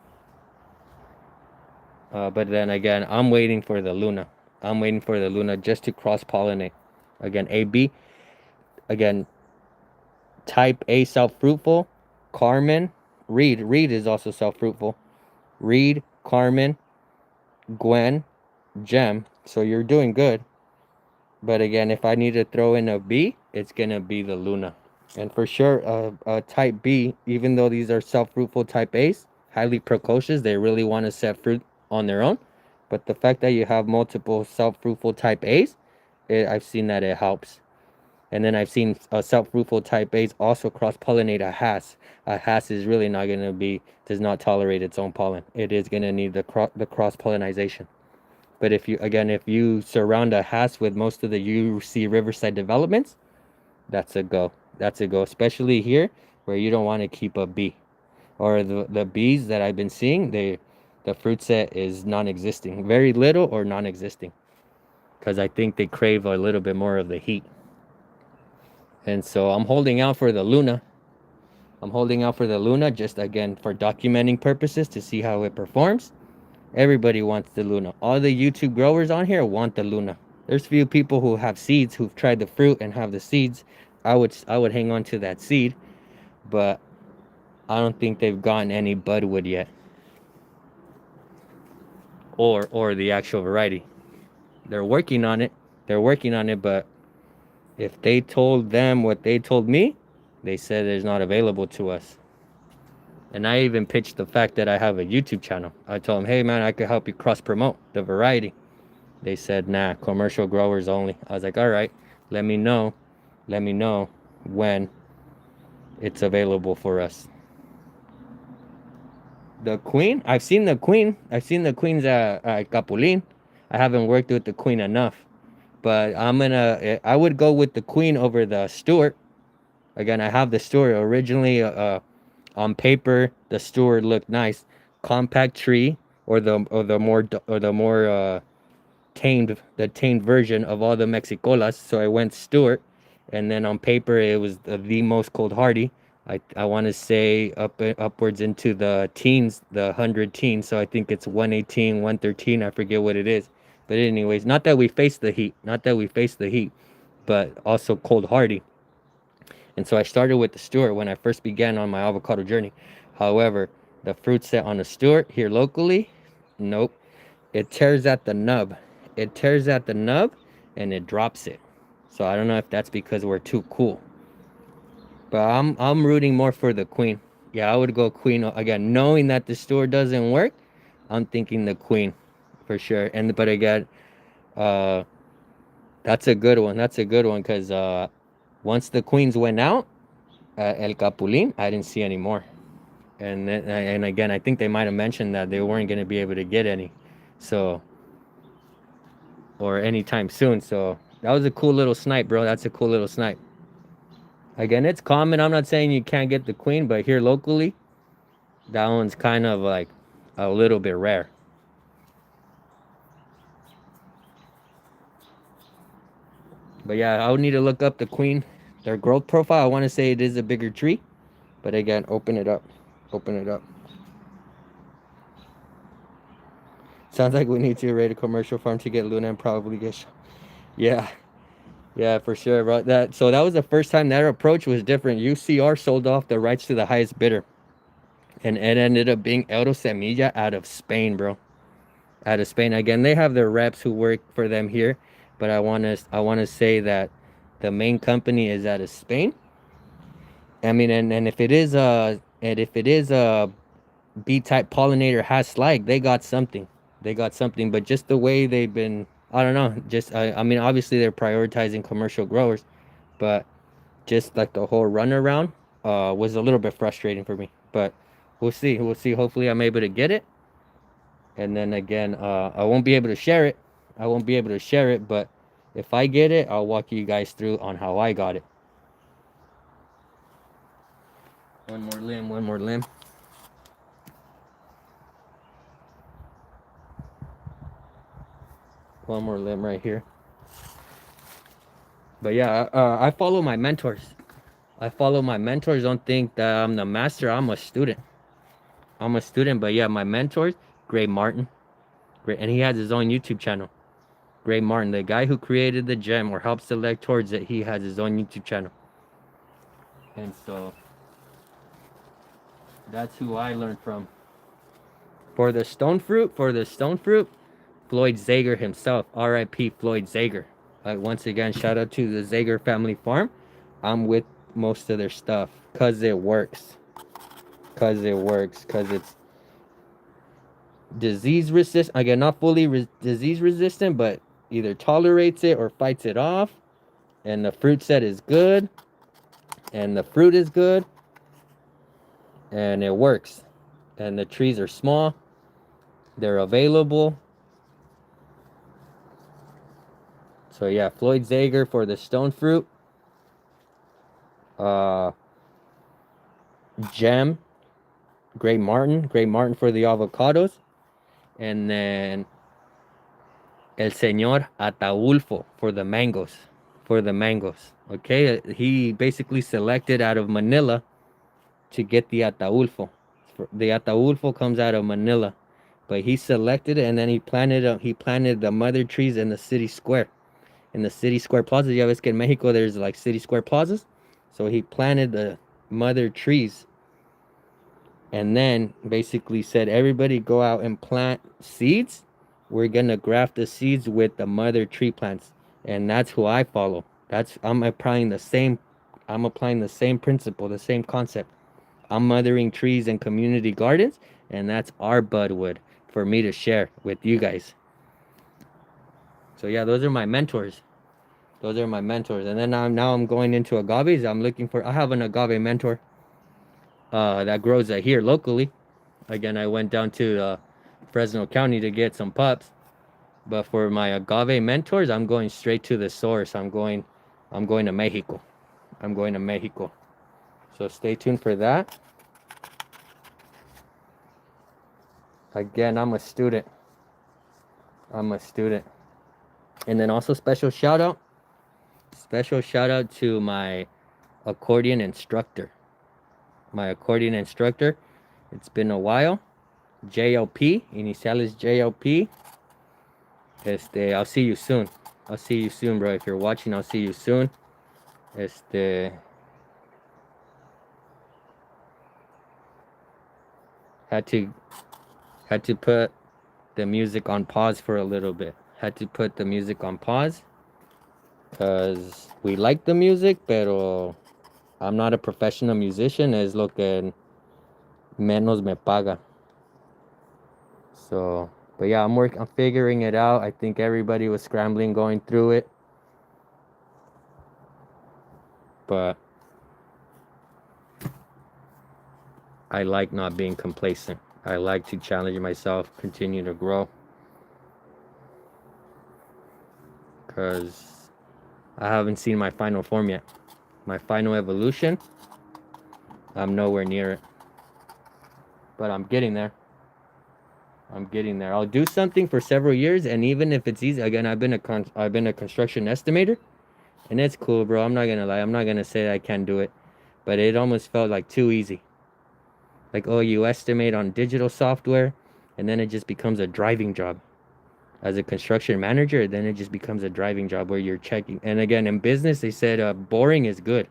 But then again, I'm waiting for the Luna. I'm waiting for the Luna just to cross pollinate. Again, AB. Again, type A self fruitful. Carmen. Reed. Reed is also self fruitful. Reed, Carmen, Gwen, Gem. So you're doing good. But again, if I need to throw in a B, it's going to be the Luna. And for sure, type B, even though these are self-fruitful type A's, highly precocious, they really want to set fruit on their own. But the fact that you have multiple self-fruitful type A's, I've seen that it helps. And then I've seen self-fruitful type A's also cross-pollinate a Hass. A Hass is really not going to be, does not tolerate its own pollen. It is going to need the cross-pollination. But if you surround a Hass with most of the UC Riverside developments, that's a go. That's a go, especially here where you don't want to keep a bee. Or the bees that I've been seeing, the fruit set is non-existing, very little or non-existing, because I think they crave a little bit more of the heat. And so I'm holding out for the Luna. I'm holding out for the Luna just again for documenting purposes to see how it performs. Everybody wants the Luna. All the YouTube growers on here want the Luna. There's few people who have seeds who've tried the fruit and have the seeds. I would hang on to that seed, but I don't think they've gotten any budwood yet, or the actual variety. They're working on it. They're working on it, but if they told them what they told me, they said it's not available to us. And I even pitched the fact that I have a YouTube channel. I told them, hey man, I could help you cross promote the variety. They said, nah, commercial growers only. I was like, all right, let me know when it's available for us. The queen, I've seen the queens at Capulin. I haven't worked with the queen enough, but I would go with the queen over the Stewart. Again, I have the Stewart originally. On paper, the Stewart looked nice, compact tree, or the more tamed version of all the Mexicolas. So I went Stewart, and then on paper it was the most cold hardy. I want to say upwards into the teens, the 100 teens. So I think it's 118, 113. I forget what it is. But anyways, not that we face the heat, but also cold hardy. And so I started with the Stewart when I first began on my avocado journey. However, the fruit set on the Stewart here locally, nope. It tears at the nub. It tears at the nub and it drops it. So I don't know if that's because we're too cool. But I'm rooting more for the queen. Yeah, I would go queen again, knowing that the Stewart doesn't work. I'm thinking the queen for sure. But again, uh, that's a good one. That's a good one because once the queens went out, El Capulin, I didn't see any more. And again, I think they might have mentioned that they weren't going to be able to get any, so or anytime soon. So that was a cool little snipe, bro. That's a cool little snipe. Again, it's common. I'm not saying you can't get the queen, but here locally, that one's kind of like a little bit rare. But yeah, I would need to look up the queen, their growth profile. I want to say it is a bigger tree, but again, open it up. Open it up. Sounds like we need to raid a commercial farm to get Luna and probably get. Yeah, yeah, for sure, bro. That was the first time that approach was different. UCR sold off the rights to the highest bidder, and it ended up being Euro Semilla out of Spain, bro. Out of Spain. Again, they have their reps who work for them here, but I wanna say that the main company is out of Spain. I mean, and if it is a B-type pollinator has like they got something. They got something, but just the way they've been, I don't know. Just I mean, obviously they're prioritizing commercial growers, but just like the whole runaround, was a little bit frustrating for me. But we'll see. We'll see. Hopefully, I'm able to get it. And then again, I won't be able to share it. I won't be able to share it, but if I get it, I'll walk you guys through on how I got it. One more limb, one more limb. One more limb right here. But yeah, I follow my mentors. I follow my mentors. Don't think that I'm the master. I'm a student. I'm a student. But yeah, my mentors, Gray Martin. Great, and he has his own YouTube channel. Gray Martin, the guy who created the gem or helped select towards it, he has his own YouTube channel. And so that's who I learned from. For the stone fruit, Floyd Zager himself, R.I.P. Floyd Zager. Once again, shout out to the Zager family farm. I'm with most of their stuff because it works. Because it's disease resistant. Again, not fully disease resistant, but either tolerates it or fights it off. And the fruit set is good. And the fruit is good. And it works. And the trees are small. They're available. So yeah, Floyd Zager for the stone fruit. Gem, Gray Martin for the avocados. And then El Señor Ataulfo for the mangoes. Okay, he basically selected out of Manila to get the Ataulfo. The Ataulfo comes out of Manila, but he selected it and then he planted the mother trees in the city square. In the city square plaza. Yeah, ves que in Mexico there's like city square plazas. So he planted the mother trees and then basically said, everybody go out and plant seeds. We're gonna graft the seeds with the mother tree plants. And that's who I follow. I'm applying the same principle, the same concept. I'm mothering trees in community gardens, and that's our budwood for me to share with you guys. So yeah, those are my mentors. And then I'm going into agaves. I have an agave mentor that grows here locally. Again, I went down to Fresno County to get some pups. But for my agave mentors, I'm going straight to the source. I'm going to Mexico. So stay tuned for that. Again, I'm a student. And then also special shout out to my accordion instructor. It's been a while. JLP, iniciales JLP. I'll see you soon. Bro. If you're watching, I'll see you soon. Had to put the music on pause for a little bit. Because we like the music, pero I'm not a professional musician. Es lo que menos me paga. So, but yeah, I'm figuring it out. I think everybody was scrambling going through it. But I like not being complacent. I like to challenge myself, continue to grow. Because I haven't seen my final form yet. My final evolution, I'm nowhere near it. But I'm getting there. I'll do something for several years, and even if it's easy, again, I've been a construction estimator, and it's cool, bro. I'm not gonna lie. I'm not gonna say I can't do it, but it almost felt like too easy. Like, oh, you estimate on digital software, and then it just becomes a driving job. As a construction manager, then it just becomes a driving job where you're checking. And again, in business, they said boring is good.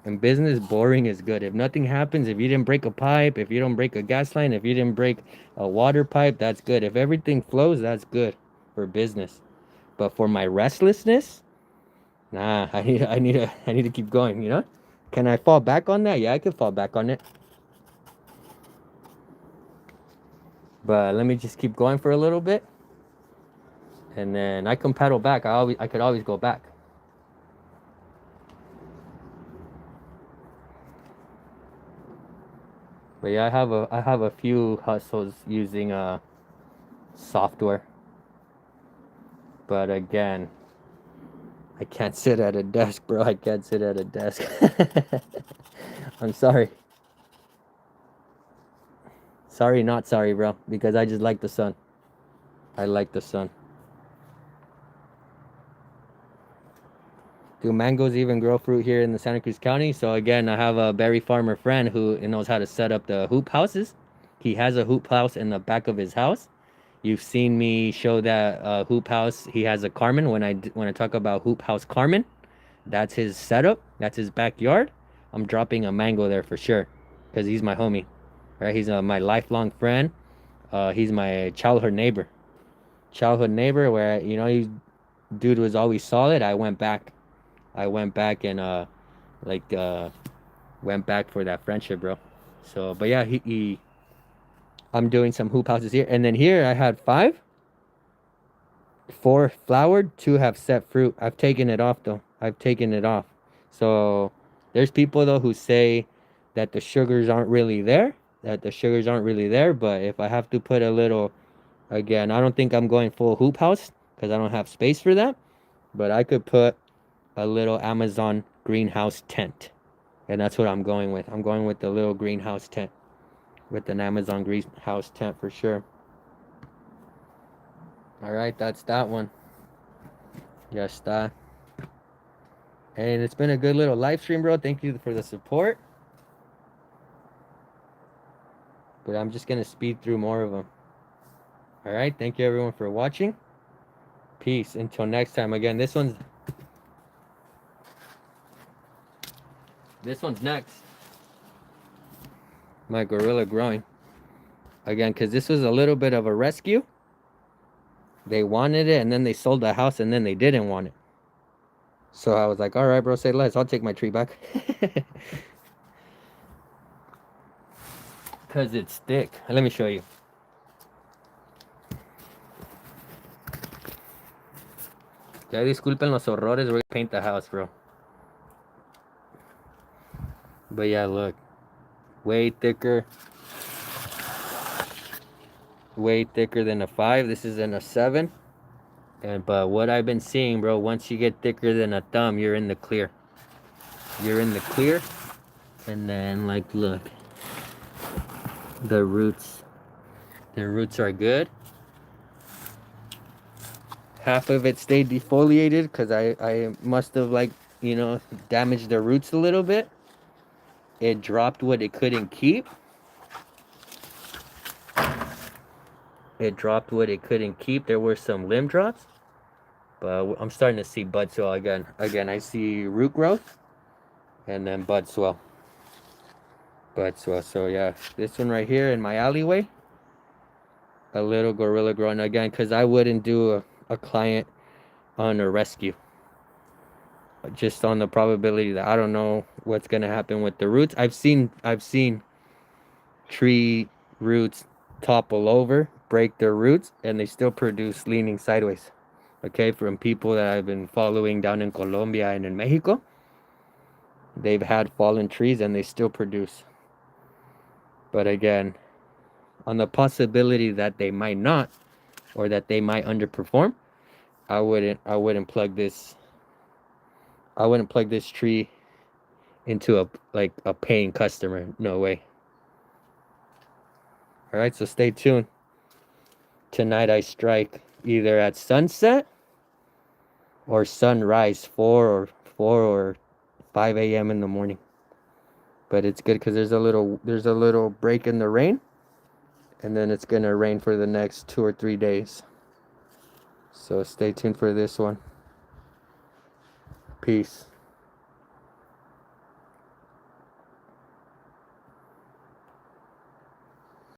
In business, boring is good. If nothing happens, if you didn't break a pipe, if you don't break a gas line, if you didn't break a water pipe, that's good. If everything flows, that's good for business. But for my restlessness, nah, I need to keep going, you know? Can I fall back on that? Yeah, I could fall back on it. But let me just keep going for a little bit. And then I can pedal back. I could always go back. But yeah, I have a few hustles using software. But again, I can't sit at a desk, bro. I can't sit at a desk. I'm sorry. Sorry, not sorry, bro. Because I just like the sun. I like the sun. Do mangoes even grow fruit here in the Santa Cruz County? So again, I have a berry farmer friend who knows how to set up the hoop houses. He has a hoop house in the back of his house. You've seen me show that hoop house. He has a Carmen. When I talk about hoop house Carmen, that's his setup. That's his backyard. I'm dropping a mango there for sure, because he's my homie, right? He's my lifelong friend. He's my childhood neighbor. Childhood neighbor, where he dude was always solid. I went back. I went back and like went back for that friendship, bro. So, but yeah, I'm doing some hoop houses here, and then here I had five. Four flowered, two have set fruit. I've taken it off though. I've taken it off. So there's people though who say that the sugars aren't really there. That the sugars aren't really there. But if I have to put a little, again, I don't think I'm going full hoop house because I don't have space for that. But I could put a little Amazon greenhouse tent. And that's what I'm going with. I'm going with the little greenhouse tent. With an Amazon greenhouse tent for sure. Alright, that's that one. Yes, that. And it's been a good little live stream, bro. Thank you for the support. But I'm just going to speed through more of them. All right. Thank you, everyone, for watching. Peace. Until next time. Again, this one's next. My gorilla growing. Again, because this was a little bit of a rescue. They wanted it, and then they sold the house, and then they didn't want it. So I was like, all right, bro, say less. I'll take my tree back. Because it's thick. Let me show you. Ya disculpen los horrores. We're going to paint the house, bro. But yeah, look. Way thicker. Way thicker than a 5. This is in a 7. But what I've been seeing, bro, once you get thicker than a thumb, you're in the clear. You're in the clear. And then, like, look. The roots are good. Half of it stayed defoliated because I must have, like, damaged the roots a little bit. It dropped what it couldn't keep. There were some limb drops. But I'm starting to see bud swell again. Again, I see root growth. And then bud swell. So yeah, this one right here in my alleyway. A little gorilla growing again, because I wouldn't do a client on a rescue. Just on the probability that I don't know what's gonna happen with the roots. I've seen tree roots topple over, break their roots, and they still produce leaning sideways. Okay, from people that I've been following down in Colombia and in Mexico, they've had fallen trees and they still produce. But again, on the possibility that they might not, or that they might underperform, I wouldn't plug this tree into a paying customer. No way. All right, so stay tuned. Tonight I strike either at sunset or sunrise, 4 or 5 a.m. in the morning. But it's good because there's a little break in the rain, and then it's gonna rain for the next 2 or 3 days. So stay tuned for this one. Peace.